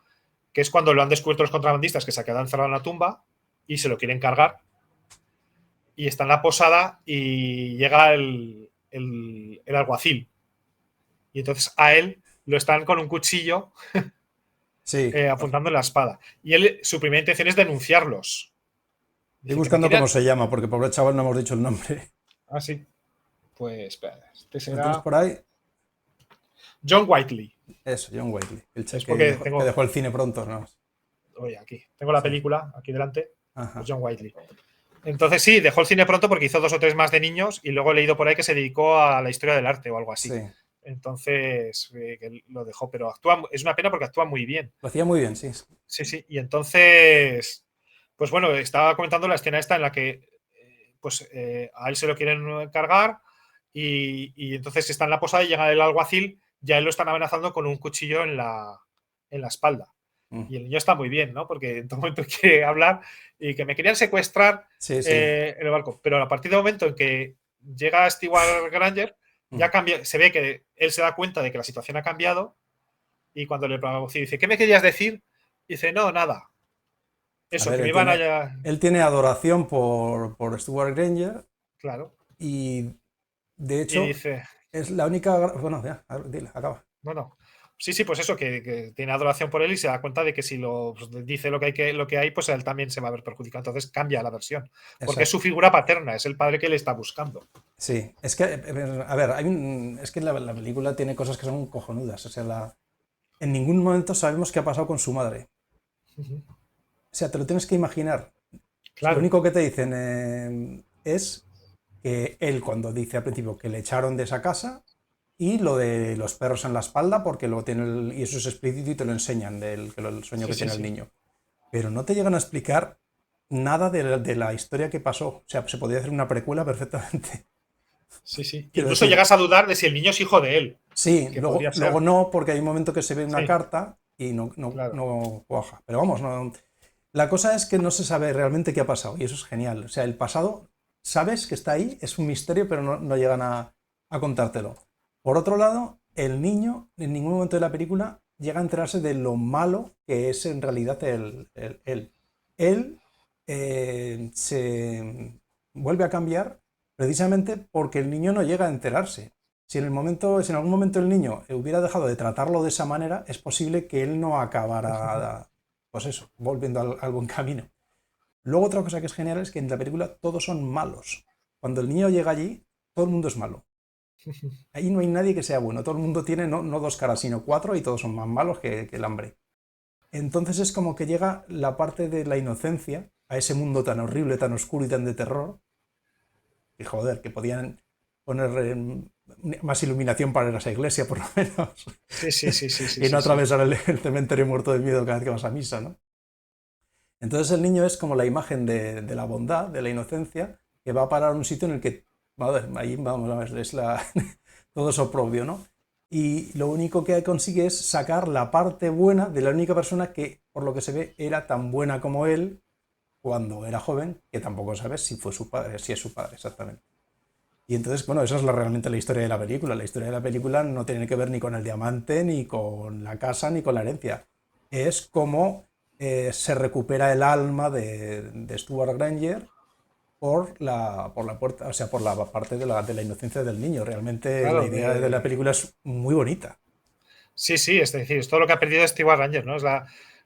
que es cuando lo han descubierto los contrabandistas, que se ha quedado encerrado en la tumba y se lo quieren cargar. Y está en la posada y llega el alguacil. Y entonces a él lo están con un cuchillo Sí, apuntando en la espada. Y él, su primera intención es denunciarlos. estoy Dice que me buscando cómo querían. se llama, porque pobre chaval no hemos dicho el nombre. Ah, sí. Pues espera, este ¿Lo tienes será por ahí? John Whiteley. Eso, John Whaley, el Es cheque porque que tengo, dejó el cine pronto, ¿no? oye, aquí, tengo la Sí, película aquí delante, pues ajá, John Whiteley. Entonces sí, dejó el cine pronto porque hizo 2 o 3 más de niños y luego he leído por ahí que se dedicó a la historia del arte o algo así. sí. Entonces que lo dejó, pero actúa, es una pena porque actúa muy bien. Lo hacía muy bien, sí. Sí, sí. Y entonces, pues bueno, estaba comentando la escena esta en la que a él se lo quieren cargar y entonces está en la posada y llega el alguacil, ya él lo están amenazando con un cuchillo en la espalda. Mm. Y el niño está muy bien, ¿no? Porque en todo momento quiere hablar y que me querían secuestrar Sí, sí. en el barco. Pero a partir del momento en que llega Stewart Granger, Mm. ya cambia, se ve que él se da cuenta de que la situación ha cambiado y cuando le dice, ¿qué me querías decir? Dice, no, nada. A Eso, ver, que me iban a. él tiene adoración por Stuart Granger Claro. y, de Y hecho, dice, es la única. Bueno, ya, a ver, dile, acaba. bueno, sí, sí, pues eso, que tiene adoración por él y se da cuenta de que si dice lo que hay, pues él también se va a ver perjudicado. Entonces cambia la versión. Porque es Exacto. su figura paterna, es el padre que le está buscando. Sí, es que, a ver, es que la película tiene cosas que son cojonudas. O sea, en ningún momento sabemos qué ha pasado con su madre. Ujú. O sea, te lo tienes que imaginar. Lo Claro. único que te dicen es que él, cuando dice al principio que le echaron de esa casa, y lo de los perros en la espalda, porque luego tiene y eso es explícito y te lo enseñan del sueño Sí, que sí, tiene el sí. niño. Pero no te llegan a explicar nada de la historia que pasó. O sea, se podría hacer una precuela perfectamente. Sí, sí. Quiero Incluso decir, llegas a dudar de si el niño es hijo de él, sí, que luego, podría luego ser. no, porque hay un momento que se ve una Sí, carta y no, no, claro. no cuaja. Pero vamos, no, la cosa es que no se sabe realmente qué ha pasado y eso es genial. O sea, el pasado, sabes que está ahí, es un misterio, pero no llegan a contártelo. Por otro lado, el niño en ningún momento de la película llega a enterarse de lo malo que es en realidad él. Él se vuelve a cambiar precisamente porque el niño no llega a enterarse. Si en algún momento el niño hubiera dejado de tratarlo de esa manera, es posible que él no acabara, pues eso, volviendo al buen camino. Luego otra cosa que es genial es que en la película todos son malos. Cuando el niño llega allí, todo el mundo es malo. Ahí no hay nadie que sea bueno. Todo el mundo tiene no dos caras, sino cuatro y todos son más malos que el hambre. Entonces es como que llega la parte de la inocencia a ese mundo tan horrible, tan oscuro y tan de terror, que joder, que podían poner más iluminación para ir a esa iglesia, por lo menos, Sí, sí, sí, sí, sí, y no sí, sí. atravesar el cementerio muerto de miedo cada vez que vas a misa, ¿no? Entonces el niño es como la imagen de la bondad, de la inocencia, que va a parar a un sitio en el que, joder, ahí vamos a ver, todo es oprobio, ¿no? Y lo único que consigue es sacar la parte buena de la única persona que, por lo que se ve, era tan buena como él, cuando era joven, que tampoco sabes si fue su padre, si es su padre exactamente. Y entonces, bueno, esa es realmente la historia de la película. La historia de la película no tiene que ver ni con el diamante, ni con la casa, ni con la herencia. Es cómo se recupera el alma de Stuart Granger por la puerta, o sea, por la parte de la inocencia del niño. Realmente la Claro, idea de la película es muy bonita. sí, sí, es decir, es todo lo que ha perdido Steve Ranger, ¿no? Es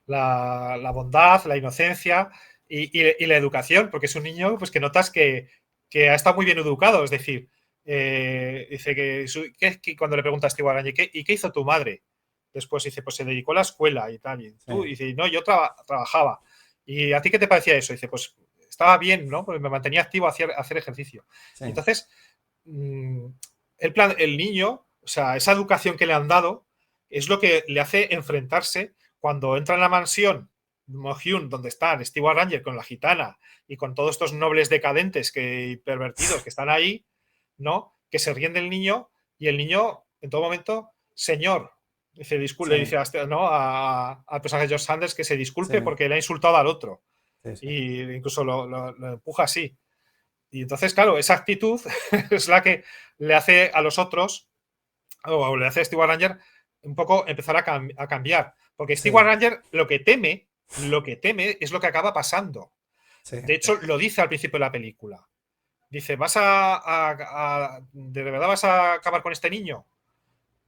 la bondad, la inocencia y la educación, porque es un niño pues, que notas que ha estado muy bien educado. Es decir, dice que cuando le pregunta a Steve Ranger, ¿y qué hizo tu madre? Después dice, pues se dedicó a la escuela y tal. Y tú, Sí, y dice, no, yo trabajaba. ¿Y a ti qué te parecía eso? Dice, pues estaba bien, ¿no? Pues me mantenía activo a hacer ejercicio. sí, Y entonces, mm, el niño, o sea, esa educación que le han dado, es lo que le hace enfrentarse cuando entra en la mansión Mohyun, donde están Steve Ranger con la gitana y con todos estos nobles decadentes pervertidos que están ahí, ¿no? Que se ríen del niño y el niño, en todo momento, señor, le sí, dice ¿no? al personaje de George Sanders que se sí, disculpe porque le ha insultado al otro. sí, sí, Y incluso lo empuja así. Y entonces, claro, esa actitud es la que le hace a los otros o le hace a Steve Ranger un poco empezar a cambiar. Porque Steve sí, Ranger lo que teme es lo que acaba pasando. sí, De hecho, lo dice al principio de la película. Dice, ¿de verdad vas a acabar con este niño?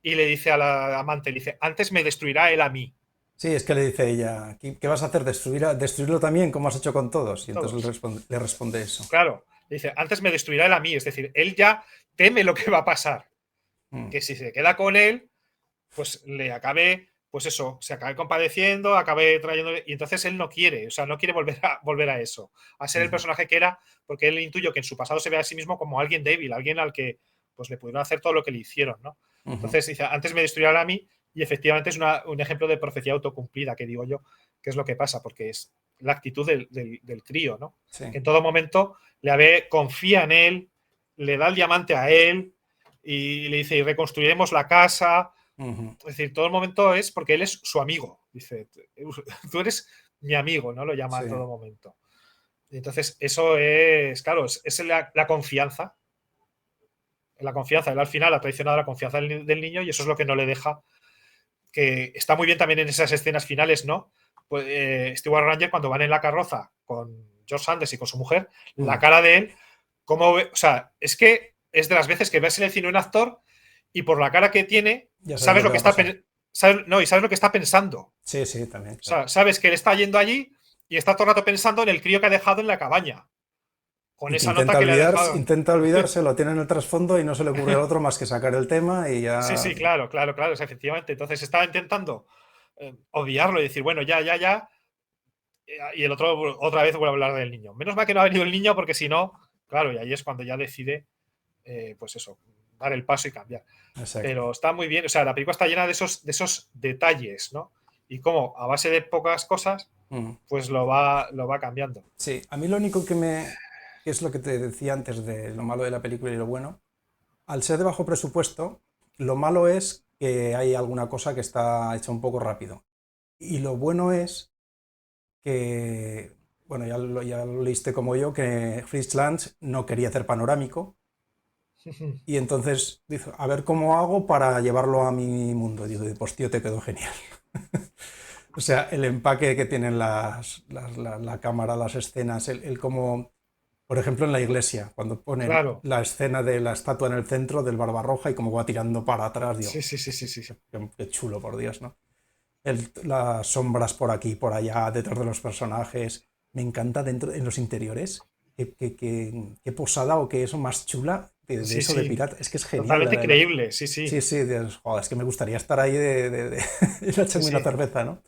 Y le dice a la amante, le dice, antes me destruirá él a mí. sí, es que le dice ella, ¿qué vas a hacer? ¿Destruirlo también, como has hecho con todos? Y entonces Todos. le responde eso. Claro. Le dice, antes me destruirá él a mí. Es decir, él ya teme lo que va a pasar. Mm, Que si se queda con él, pues le acabe, pues eso, se acabe compadeciendo, acabe trayendo. Y entonces él no quiere, o sea, no quiere volver a eso, a ser el ujú, personaje que era, porque él intuyo que en su pasado se ve a sí mismo como alguien débil, alguien al que pues le pudieron hacer todo lo que le hicieron, ¿no? ujú, Entonces dice, antes me destruirán a mí, y efectivamente es un ejemplo de profecía autocumplida, que digo yo, que es lo que pasa, porque es la actitud del crío, ¿no? sí, Que en todo momento confía en él, le da el diamante a él, y le dice, y reconstruiremos la casa, ujú, es decir, todo el momento es porque él es su amigo. Dice, tú eres mi amigo, ¿no? Lo llama sí, en todo momento. Y entonces, eso es, claro, es la confianza. La confianza. Él al final ha traicionado la confianza del niño y eso es lo que no le deja. Que está muy bien también en esas escenas finales, ¿no? Pues, Stewart Ranger, cuando van en la carroza con George Sanders y con su mujer, la mm, cara de él, o sea, es que es de las veces que ves en el cine un actor y por la cara que tiene, ya sabes sabes lo lo que que va a pasar. no, y sabes lo que está pensando. O Sí, sí, también, claro. sea, sabes que él está yendo allí y está todo el rato pensando en el crío que ha dejado en la cabaña, con Y que esa nota que le ha dejado. intenta olvidarse, lo tiene en el trasfondo y no se le ocurre al otro más que sacar el tema y Sí, ya. sí, claro, claro, claro, efectivamente. Entonces estaba intentando obviarlo y decir, bueno, ya, ya, ya. Y el otro otra vez vuelve a hablar del niño. Menos mal que no ha venido el niño porque si no, claro, y ahí es cuando ya decide, pues eso, dar el paso y cambiar. Exacto. Pero está muy bien, o sea, la película está llena de esos detalles, ¿no? Y cómo a base de pocas cosas, Mm. pues lo va cambiando. Sí, a mí lo único que es lo que te decía antes de lo malo de la película y lo bueno, al ser de bajo presupuesto, lo malo es que hay alguna cosa que está hecha un poco rápido. Y lo bueno es que, bueno, ya lo leíste como yo, que Fritz Lang no quería hacer panorámico y entonces dijo, a ver cómo hago para llevarlo a mi mundo. Y digo, pues tío, te quedó genial. O sea, el empaque que tienen la cámara, las escenas, el cómo, por ejemplo, en la iglesia, cuando ponen Claro, la escena de la estatua en el centro del Barbarroja y cómo va tirando para atrás, digo, sí, sí, sí, sí, sí. qué chulo, por Dios, ¿no? Las sombras por aquí, por allá, detrás de los personajes. Me encanta dentro, en los interiores. Qué posada o qué eso más chula de Sí, eso de sí, pirata. Es que es genial. totalmente creíble, sí, sí. Sí, sí, joder, es que me gustaría estar ahí de ir a Sí, echarme una sí. cerveza, ¿no?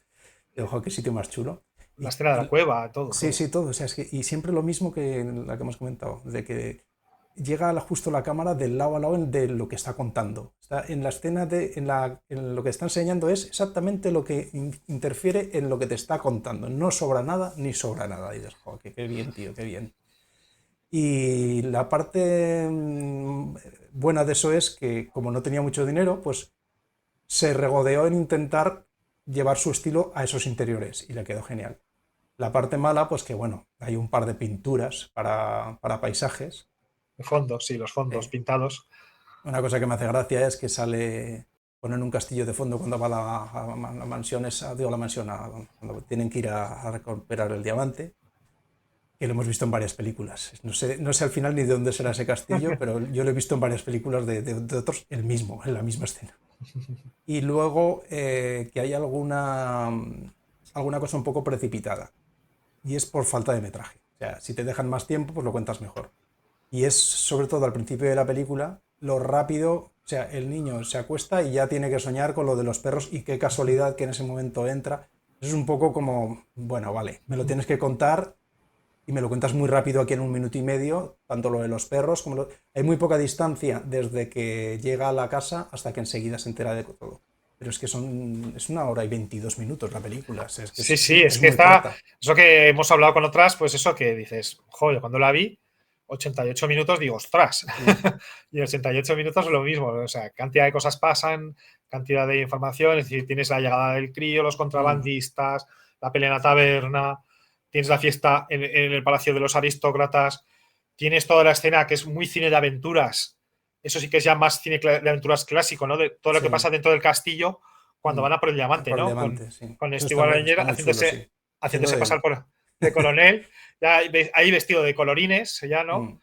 Y, ojo, qué sitio más chulo. La Y, escena de la y- cueva, todo, sí, todo. sí, todo. O sea, y siempre lo mismo que la que hemos comentado, de que llega justo la cámara del lado a lado de lo que está contando. Está en la escena en lo que está enseñando es exactamente lo que interfiere en lo que te está contando. No sobra nada ni sobra nada. Y dices, joder, qué bien, tío, qué bien. Y la parte buena de eso es que como no tenía mucho dinero, pues se regodeó en intentar llevar su estilo a esos interiores y le quedó genial. La parte mala, pues que bueno, hay un par de pinturas para paisajes. De fondos, sí, los fondos Eh, pintados. una cosa que me hace gracia es que ponen un castillo de fondo cuando va a la mansión, digo, la mansión, cuando tienen que ir a recuperar el diamante, que lo hemos visto en varias películas. No sé al final ni de dónde será ese castillo, pero yo lo he visto en varias películas de otros, el mismo, en la misma escena. Y luego que hay alguna cosa un poco precipitada, y es por falta de metraje. O sea, si te dejan más tiempo, pues lo cuentas mejor. Y es sobre todo al principio de la película lo rápido, o sea, el niño se acuesta y ya tiene que soñar con lo de los perros y qué casualidad que en ese momento entra. Eso es un poco como, bueno, vale, me lo tienes que contar y me lo cuentas muy rápido aquí en 1 minuto y medio, tanto lo de los perros como Hay muy poca distancia desde que llega a la casa hasta que enseguida se entera de todo. Pero es que es 1 hora y 22 minutos la película, es que Sí, sí, es es que muy está. corta. Eso que hemos hablado con otras, pues eso que dices, joder, cuando la vi, 88 minutos, digo, ostras. Mm, Y 88 minutos es lo mismo. O sea, cantidad de cosas pasan, cantidad de información. Es decir, tienes la llegada del crío, los mm, contrabandistas, la pelea en la taberna, tienes la fiesta en el Palacio de los Aristócratas, tienes toda la escena que es muy cine de aventuras. Eso sí que es ya más cine de aventuras clásico, ¿no? De todo lo que sí. pasa dentro del castillo cuando Mm. van a por el diamante, Por el ¿no? diamante, sí. Con Eso Stewart está Ranger muy chulo, sí. Haciendo haciéndose de pasar él. por de coronel, ya ahí vestido de colorines, ya, ¿no? Mm.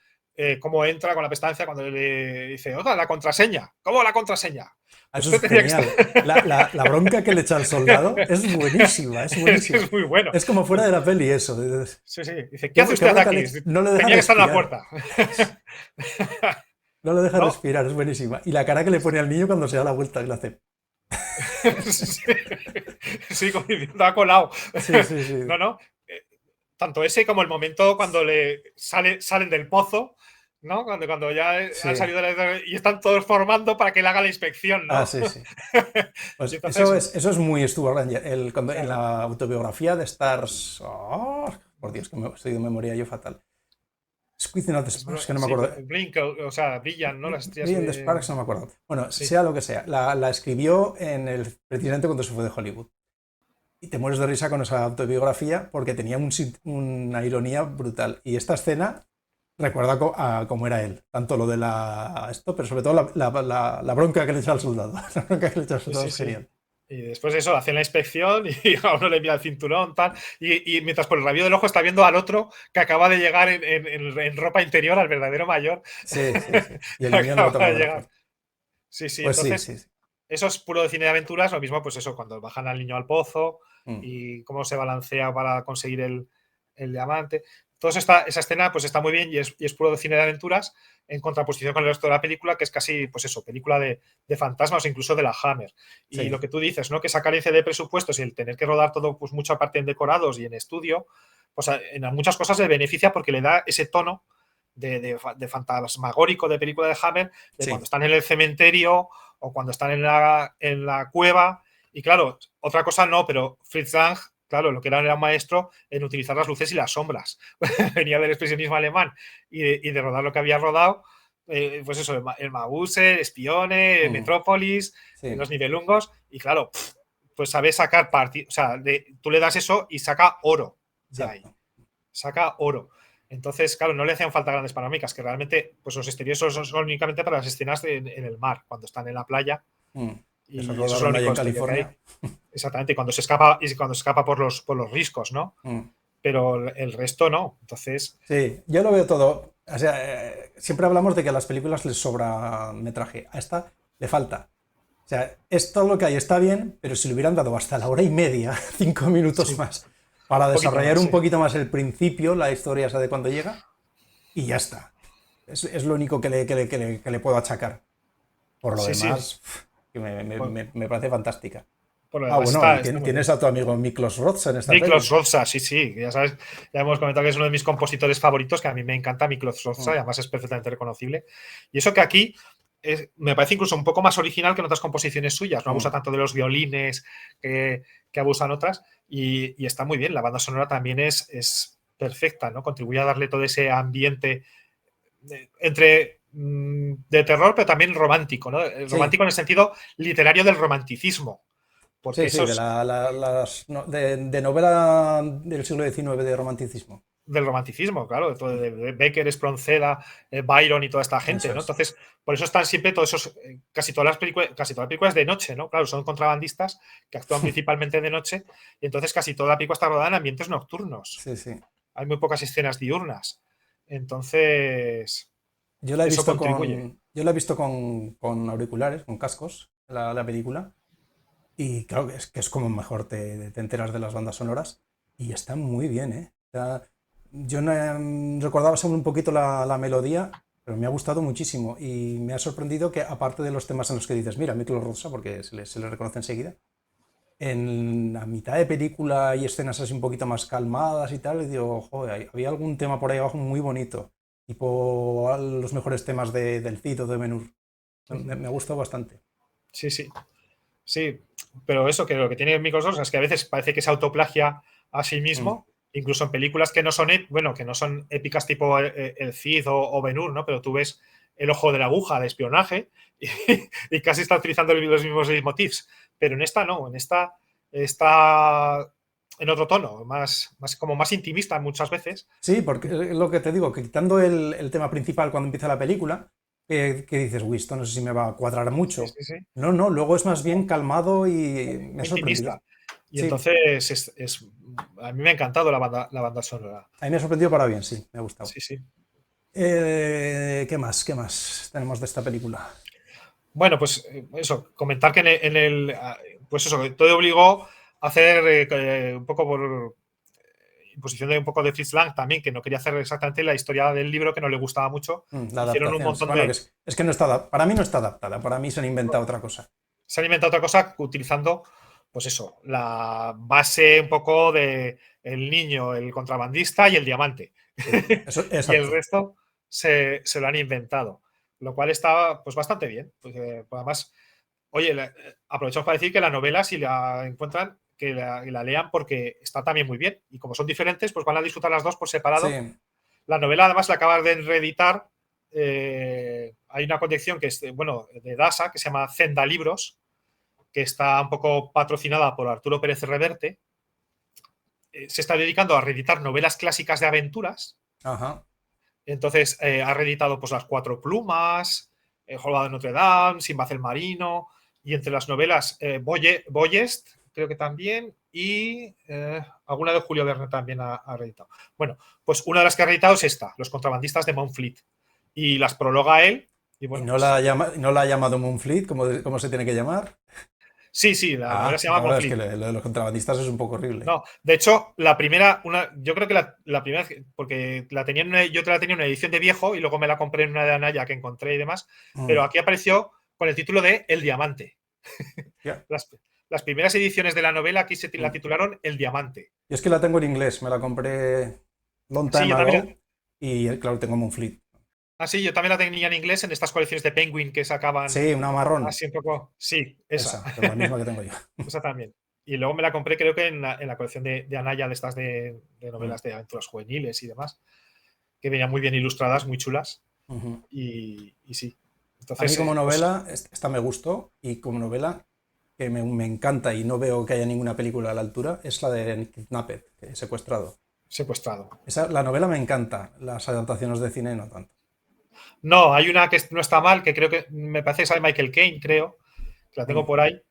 Cómo entra con la pestancia cuando le dice, oiga, la contraseña. ¿Cómo la contraseña? Eso Usted es tenía que estar. genial. La bronca que le echa al soldado es buenísima, es Es que buenísima. es muy bueno. Es como fuera de la peli eso. Sí, sí. Dice, ¿qué Qué, hace qué usted bronca aquí? no le deja Tenía que estar en la respirar. puerta. No le deja ¿No? respirar, es buenísima. Y la cara que le pone al niño cuando se da la vuelta y le hace. Sí, sí, como diciendo, ha colado. Sí, sí, sí. No, no. Tanto ese como el momento cuando salen del pozo, ¿no? Cuando ya han Sí. salido y están todos formando para que él haga la inspección, Ah, ¿no? sí, sí. Y Pues eso entonces, es muy Stuart Ranger. Cuando, en claro, la autobiografía de Stars. Por Dios, que estoy de memoria yo fatal. Squeezing out the Sparks, que no me sí, acuerdo. Blink, o sea, brillan, ¿no? Las estrellas Brilliant de. Sparks, no me acuerdo. Bueno, Sí, sea lo que sea, la escribió precisamente cuando se fue de Hollywood. Y te mueres de risa con esa autobiografía porque tenía una ironía brutal. Y esta escena recuerda a cómo era él. Tanto lo de esto, pero sobre todo la bronca que le echa al soldado. La bronca que le echa al sí, soldado sí, es sí. genial. Y después de eso hacen la inspección y a uno le mira el cinturón, tal. Y mientras por el rabillo del ojo está viendo al otro que acaba de llegar en ropa interior, al verdadero mayor. Sí, sí, sí. Y el niño no lo Acaba toma de de la llegar. fuerza. Sí, sí. Pues sí, Entonces, sí, sí. eso es puro cine de aventuras. Lo mismo, pues eso, cuando bajan al niño al pozo Mm, y cómo se balancea para conseguir el diamante. Toda esa escena pues está muy bien y es puro cine de aventuras en contraposición con el resto de la película, que es casi, pues eso, película de fantasmas o incluso de la Hammer. Y lo sí. que tú dices, ¿no? Que esa carencia de presupuestos y el tener que rodar todo, pues mucha parte en decorados y en estudio, pues en muchas cosas le beneficia porque le da ese tono de fantasmagórico de película de Hammer, de cuando Sí. están en el cementerio o cuando están en la cueva. Y claro, otra cosa no, pero Fritz Lang, claro, lo que era un maestro en utilizar las luces y las sombras. Venía del expresionismo alemán y de rodar lo que había rodado, pues eso, el Mauser, Espione, Mm, Metrópolis, sí. los Nibelungos, y claro, pues sabe sacar partido, o sea, tú le das eso y saca oro de ahí, Exacto. saca oro. Entonces, claro, no le hacían falta grandes panorámicas, que realmente pues los exteriores son únicamente para las escenas en el mar, cuando están en la playa, Mm. Que se y eso es lo rodaron ahí único en exterior que hay. California. Exactamente, y cuando se escapa por los riscos, ¿no? Mm. Pero el resto no. Entonces, Sí, yo lo veo todo. O sea, siempre hablamos de que a las películas les sobra metraje. A esta le falta. O sea, es todo lo que hay, está bien, pero si le hubieran dado hasta la hora y media, 5 minutos sí, más, para un poquito desarrollar más, un sí. poquito más el principio, la historia esa de cuando llega, y ya está. Es lo único que le puedo achacar. Por lo Sí, sí. demás, que Por, me parece fantástica. por lo Ah, demás bueno, y está muy bien. tienes a tu amigo Miklos Rozsa en esta Miklos peli. Rozsa, sí, sí, ya sabes, ya hemos comentado que es uno de mis compositores favoritos, que a mí me encanta Miklos Rozsa, y Mm, además es perfectamente reconocible. Y eso que aquí me parece incluso un poco más original que en otras composiciones suyas, no abusa mm, tanto de los violines que abusan otras, y está muy bien, la banda sonora también es perfecta, ¿no? Contribuye a darle todo ese ambiente entre de terror, pero también romántico, ¿no? sí, Romántico en el sentido literario del romanticismo, porque Sí, sí, esos de novela del siglo XIX de romanticismo. del romanticismo, claro, de, de Becker, Espronceda, Byron y toda esta gente, Eso ¿no? es. Entonces, por eso están siempre todos esos, casi todas las películas, casi todas las películas de noche, ¿no? Claro, son contrabandistas que actúan principalmente de noche, y entonces casi toda la película está rodada en ambientes nocturnos. Sí, sí. Hay muy pocas escenas diurnas. Entonces, Yo la he eso visto contribuye. con auriculares, con cascos, la película. Y claro, que es como mejor te enteras de las bandas sonoras. Y está muy bien, ¿eh? Yo no, recordaba solo un poquito la melodía, pero me ha gustado muchísimo. Y me ha sorprendido que, aparte de los temas en los que dices, mira, Miklos Rosa, porque se le reconoce enseguida, en la mitad de película hay escenas así un poquito más calmadas y tal. Y digo, joder, había algún tema por ahí abajo muy bonito. Tipo los mejores temas del Cid o de Benur. Me ha gustado bastante. Sí, sí. Sí, pero eso, que lo que tiene Microsoft es que a veces parece que se autoplagia a sí Mm. mismo, incluso en películas que no son, bueno, que no son épicas tipo El Cid o Ben-Hur, ¿no? Pero tú ves El ojo de la aguja de espionaje y, y casi está utilizando los mismos leitmotivs. Pero en esta no, en esta está en otro tono, como más intimista muchas veces. Sí, porque es lo que te digo, que quitando el tema principal cuando empieza la película, que dices, uy, esto no sé si me va a cuadrar Sí, mucho. sí, sí. No, no, luego es más bien No, calmado y me ha muy sorprendido. intimista. Y Sí, entonces a mí me ha encantado la banda sonora. a mí me ha sorprendido para bien, sí, me ha gustado. Sí, sí. ¿Qué más? ¿Qué más tenemos de esta película? Bueno, pues eso, comentar que pues eso, que todo obligó a hacer un poco por imposición de un poco de Fritz Lang también, que no quería hacer exactamente la historia del libro, que no le gustaba mucho. La Hicieron un adaptación. montón Bueno, de. es que no está, para mí no está adaptada, para mí se han inventado otra cosa. Se han inventado otra cosa utilizando, pues eso, la base un poco de el niño, el contrabandista y el diamante. Sí, eso, Y el exacto. resto se lo han inventado. Lo cual está pues bastante bien. Porque, pues, además, oye, aprovechamos para decir que la novela, si la encuentran, que la lean porque está también muy bien. Y como son diferentes, pues van a disfrutar las dos por separado. Sí, La novela, además, la acaban de reeditar. Hay una colección que es, bueno, de DASA, que se llama Zenda Libros, que está un poco patrocinada por Arturo Pérez Reverte. Se está dedicando a reeditar novelas clásicas de aventuras. ajá. Entonces, ha reeditado pues Las Cuatro Plumas, El Jorobado de Notre Dame, Sinbad el Marino, y entre las novelas Boyest, creo que también, y alguna de Julio Verne también ha reeditado. Bueno, pues una de las que ha reeditado es esta, Los Contrabandistas de Montfleet, y las prologa él, y ¿Y bueno, pues no la ha llamado Moonfleet, como se tiene que llamar? sí, sí, la novela Ah, se llama no, es que Montfleet. lo de los contrabandistas es un poco horrible. No, de hecho, la primera, yo creo que la primera, porque yo te la tenía en una edición de viejo y luego me la compré en una de Anaya que encontré y demás, pero Mm, aquí apareció con el título de El Diamante. ya. Las, las primeras ediciones de la novela aquí la Mm. titularon El Diamante. Yo es que la tengo en inglés, me la compré long Sí, time yo también, ago y claro, tengo Moonfleet. yo también la tenía en inglés en estas colecciones de Penguin que sacaban Sí, una marrón, así un poco. Sí, esa. esa, pues la misma que tengo yo. Esa también. Y luego me la compré, creo que en la colección de Anaya, de estas de Mm, novelas de aventuras juveniles y demás, que venían muy bien ilustradas, muy chulas. ujú. Y sí. A mí Entonces, como pues novela, esta me gustó y como novela que me encanta y no veo que haya ninguna película a la altura, es la de Kidnapped, Secuestrado. secuestrado. La novela me encanta, las adaptaciones de cine no tanto. No, hay una que no está mal, que creo que me parece que sale Michael Caine, creo, que la tengo Mm. por ahí,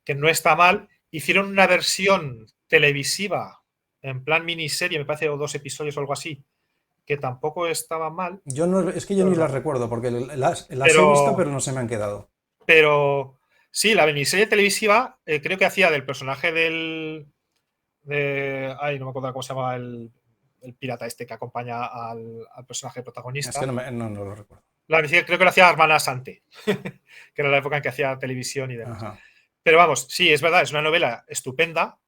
que no está mal. Hicieron una versión televisiva en plan miniserie, me parece, o 2 episodios o algo así, que tampoco estaba mal, Yo no, es que yo ni las pero, recuerdo porque las he visto pero, pero no se me han quedado. pero sí, la miniserie televisiva creo que hacía del personaje ay, no me acuerdo cómo se llama el pirata este que acompaña al personaje Es que protagonista. no lo recuerdo. La creo que lo hacía Hermana Sante, que era la época en que hacía televisión y demás. Ajá. Pero vamos, sí, es verdad, es una novela estupenda,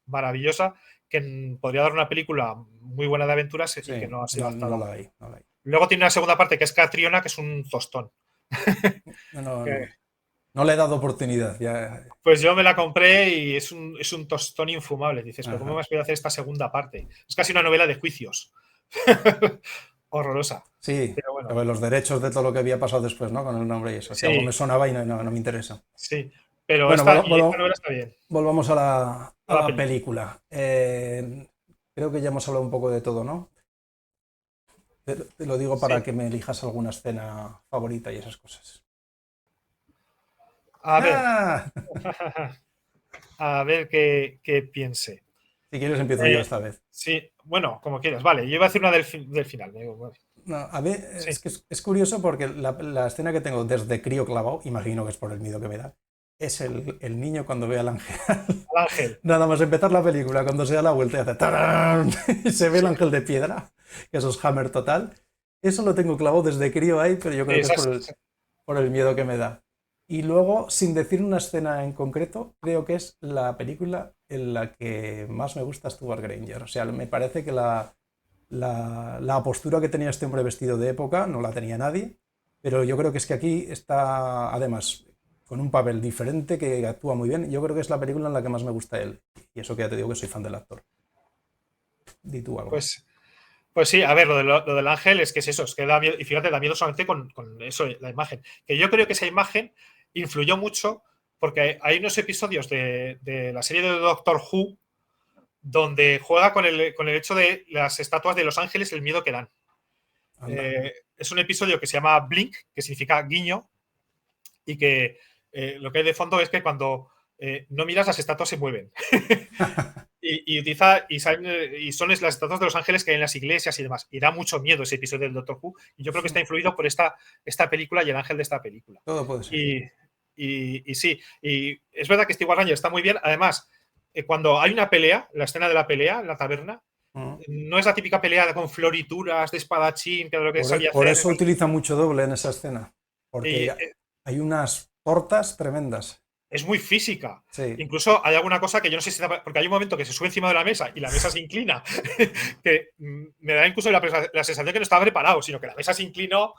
maravillosa, que podría dar una película muy buena de aventuras Sí, y que no ha sido no, no adaptada. la hay, no la hay. Luego tiene una segunda parte que es Catriona, que es un tostón. No, no, Que, no le he dado oportunidad. Ya, pues yo me la compré y es un tostón infumable. Dices, pero ¿cómo me ajá. has podido hacer esta segunda parte? Es casi una novela de juicios. Horrorosa. Sí, Pero bueno, pero los derechos de todo lo que había pasado después, ¿no? Con el nombre y eso. Que algo me sí, sonaba y no me interesa. sí. Pero Bueno, esta novela está bien. volvamos a A la la película. película. Creo que ya hemos hablado un poco de todo, ¿no? Te lo digo para Sí. que me elijas alguna escena favorita y esas cosas. A ver. ¡Ah! A ver qué piense. Si quieres empiezo yo Eh, esta vez. sí, bueno, como quieras. Vale, yo iba a decir una del final. Vale. No, a ver, Sí, es que es curioso porque la escena que tengo desde crío clavado, imagino que es por el miedo que me da, es el niño cuando ve al ángel. al ángel. Nada más empezar la película, cuando se da la vuelta y hace ¡tarán! Y se ve el Sí, ángel de piedra, que eso es Hammer total. Eso lo tengo clavado desde crío ahí, pero yo creo que es por el miedo que me da. Y luego, sin decir una escena en concreto, creo que es la película en la que más me gusta Stuart Granger. O sea, me parece que la postura que tenía este hombre vestido de época no la tenía nadie, pero yo creo que es que aquí está, además, con un papel diferente que actúa muy bien. Yo creo que es la película en la que más me gusta él. Y eso que ya te digo que soy fan del actor. Di tú algo. pues, pues sí, a ver, lo del ángel es que es eso, es que da miedo, y fíjate, da miedo solamente con eso, la imagen. Que yo creo que esa imagen influyó mucho porque hay unos episodios de la serie de Doctor Who donde juega con el hecho de las estatuas de los ángeles, el miedo que dan. Anda. Es un episodio que se llama Blink, que significa guiño, y que lo que hay de fondo es que cuando no miras, las estatuas se mueven. y son las estatuas de los ángeles que hay en las iglesias y demás. Y da mucho miedo ese episodio del Doctor Who. Y yo creo que está influido por esta película y el ángel de esta película. Todo puede ser. Y sí, y es verdad que Steve Ranger está muy bien. Además, cuando hay una pelea, la escena de la pelea en la taberna, no es la típica pelea con florituras de espadachín, que es lo que sabía Por hacer. eso utiliza mucho doble en esa escena. Y, Porque hay unas tortas tremendas. es muy física. Sí. Incluso hay alguna cosa que yo no sé si... Porque hay un momento que se sube encima de la mesa y la mesa se inclina, que me da incluso la sensación que no estaba preparado, sino que la mesa se inclinó.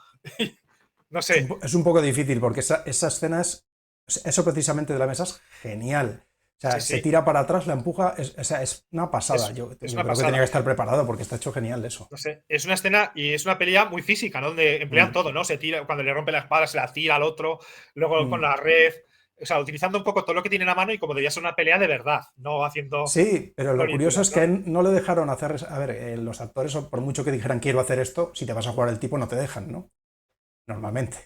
No sé. Es un poco difícil porque esa escena eso precisamente de la mesa es genial. O sea, Sí, se sí. tira para atrás, la empuja, o sea, es una pasada. Es Yo una creo que tenía pasada. que estar preparado porque está hecho genial eso. No sé. Es una escena y es una pelea muy física, ¿no? Donde emplean todo, ¿no? Se tira, cuando le rompe la espada, se la tira al otro, luego con la red. O sea, utilizando un poco todo lo que tienen a mano y como debía ser una pelea de verdad, no haciendo Sí, pero lo curioso es florituras, que ¿no? no le dejaron hacer. A ver, los actores, por mucho que dijeran quiero hacer esto, si te vas a jugar el tipo, no te dejan, ¿no? Normalmente.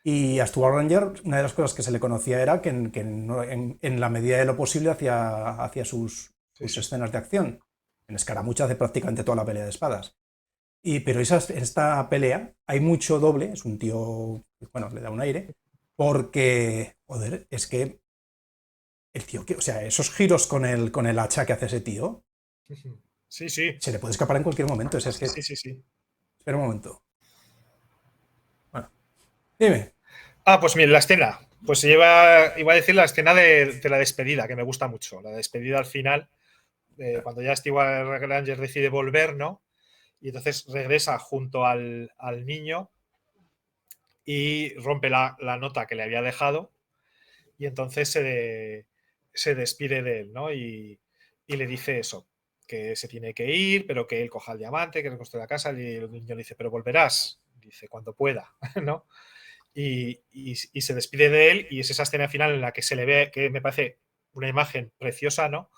Y a Stuart Ranger, una de las cosas que se le conocía era que en la medida de lo posible hacía Sí, sus sí. escenas de acción. En Escaramucha hace prácticamente toda la pelea de espadas. Pero esta pelea hay mucho doble, es un tío, bueno, le da un aire, porque, joder, es que el tío, o sea, esos giros con el hacha que hace ese tío, Sí, sí. se le puede escapar en cualquier momento. Es que, Sí, sí, sí. espera un momento. Bueno, dime. Pues mira, la escena. Pues iba a decir la escena de la despedida, que me gusta mucho. La despedida al final, cuando ya Steve Ranger decide volver, ¿no? Y entonces regresa junto al niño y rompe la nota que le había dejado. Y entonces se despide de él, ¿no? Y le dice eso, que se tiene que ir, pero que él coja el diamante, que reconstruya la casa. Y el niño le dice, pero volverás. Dice, cuando pueda, ¿no? Y se despide de él y es esa escena final en la que se le ve, que me parece una imagen preciosa, ¿no?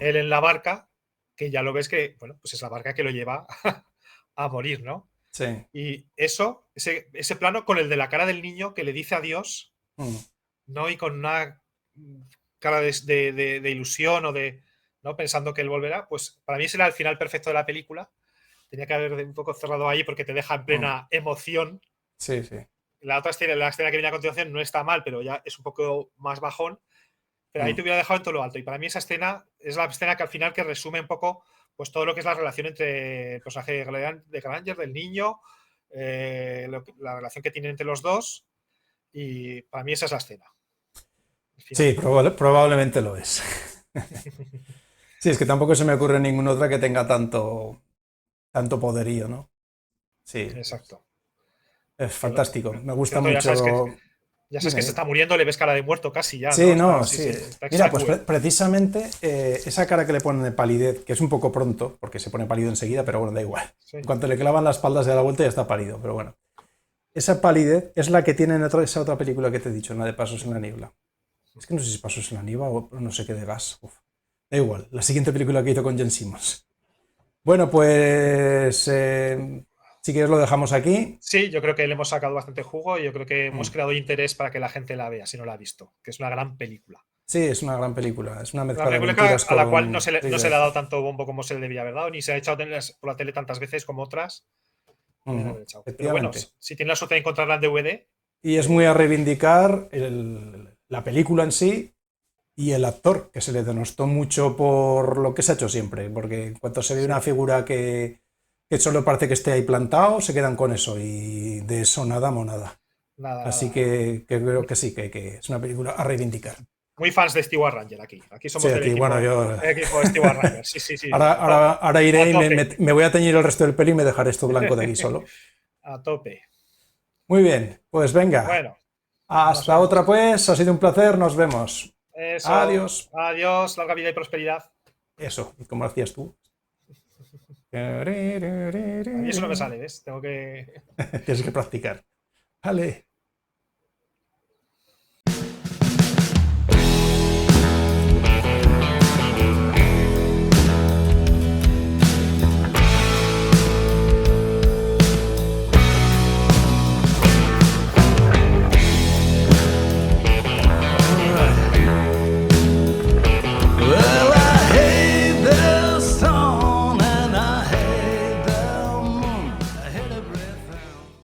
Él en la barca, que ya lo ves que, bueno, pues es la barca que lo lleva a morir, ¿no? Sí. Y eso, ese plano con el de la cara del niño que le dice adiós, Mm. ¿no? Y con una cara de ilusión o ¿no? Pensando que él volverá, pues para mí será el final perfecto de la película. Tenía que haber un poco cerrado ahí porque te deja en Mm. plena emoción. Sí, sí. La otra escena, la escena que viene a continuación no está mal, pero ya es un poco más bajón. Pero ahí Mm. te hubiera dejado en todo lo alto. Y para mí esa escena es la escena que al final que resume un poco pues todo lo que es la relación entre el personaje de Granger, del niño, la relación que tienen entre los dos. Y para mí esa es la escena. El final. Sí, probablemente lo es. Sí, es que tampoco se me ocurre ninguna otra que tenga tanto poderío, ¿no? Sí, Exacto. es Que fantástico. Me gusta ya sabes que mucho. se Dime. está muriendo, le ves cara de muerto casi ya, ¿no? Sí, Está, no, sí, sí. sí, está Mira, pues exangüe. precisamente esa cara que le ponen de palidez, que es un poco pronto, porque se pone pálido enseguida, pero bueno, da igual. Sí. En cuanto le clavan las espaldas de la vuelta ya está pálido, pero bueno. Esa palidez es la que tiene en esa otra película que te he dicho, en la de Pasos en la Niebla. Es que no sé si pasó en la nieva o no sé qué de gas. Uf. Da igual, la siguiente película que hizo con Jen Simmons. Bueno, pues si quieres lo dejamos aquí. Sí, yo creo que le hemos sacado bastante jugo y yo creo que hemos Mm. creado interés para que la gente la vea, si no la ha visto, que es una gran película. Sí, es una gran película. Es una Una mezcla de película aventuras a la cual no con se le, no se le ha thriller. dado tanto bombo como se le debía haber dado, ni se ha echado por la tele tantas veces como otras. Ujú, Pero bueno, efectivamente. si tienes la suerte de encontrarla en DVD, Y es muy a reivindicar la película en sí y el actor, que se le denostó mucho por lo que se ha hecho siempre, porque en cuanto se ve sí, una figura que solo parece que esté ahí plantado, se quedan con eso y de eso nada monada. nada, Así nada. que creo que sí, que es una película a reivindicar. Muy fans de Stewart Ranger aquí. Aquí Sí, somos del aquí, bueno, yo equipo Stewart Ranger. Sí, sí, sí. ahora iré A y tope. me voy a teñir el resto del pelo y me dejaré esto blanco de aquí solo. A tope. Muy bien, pues venga. Bueno, nos Hasta otra vemos. pues, ha sido un placer, nos vemos. Eso. Adiós. Adiós. Larga vida y prosperidad. Eso, como hacías tú. A mí eso no me sale, ¿ves? Tengo que. Tienes que practicar. Vale.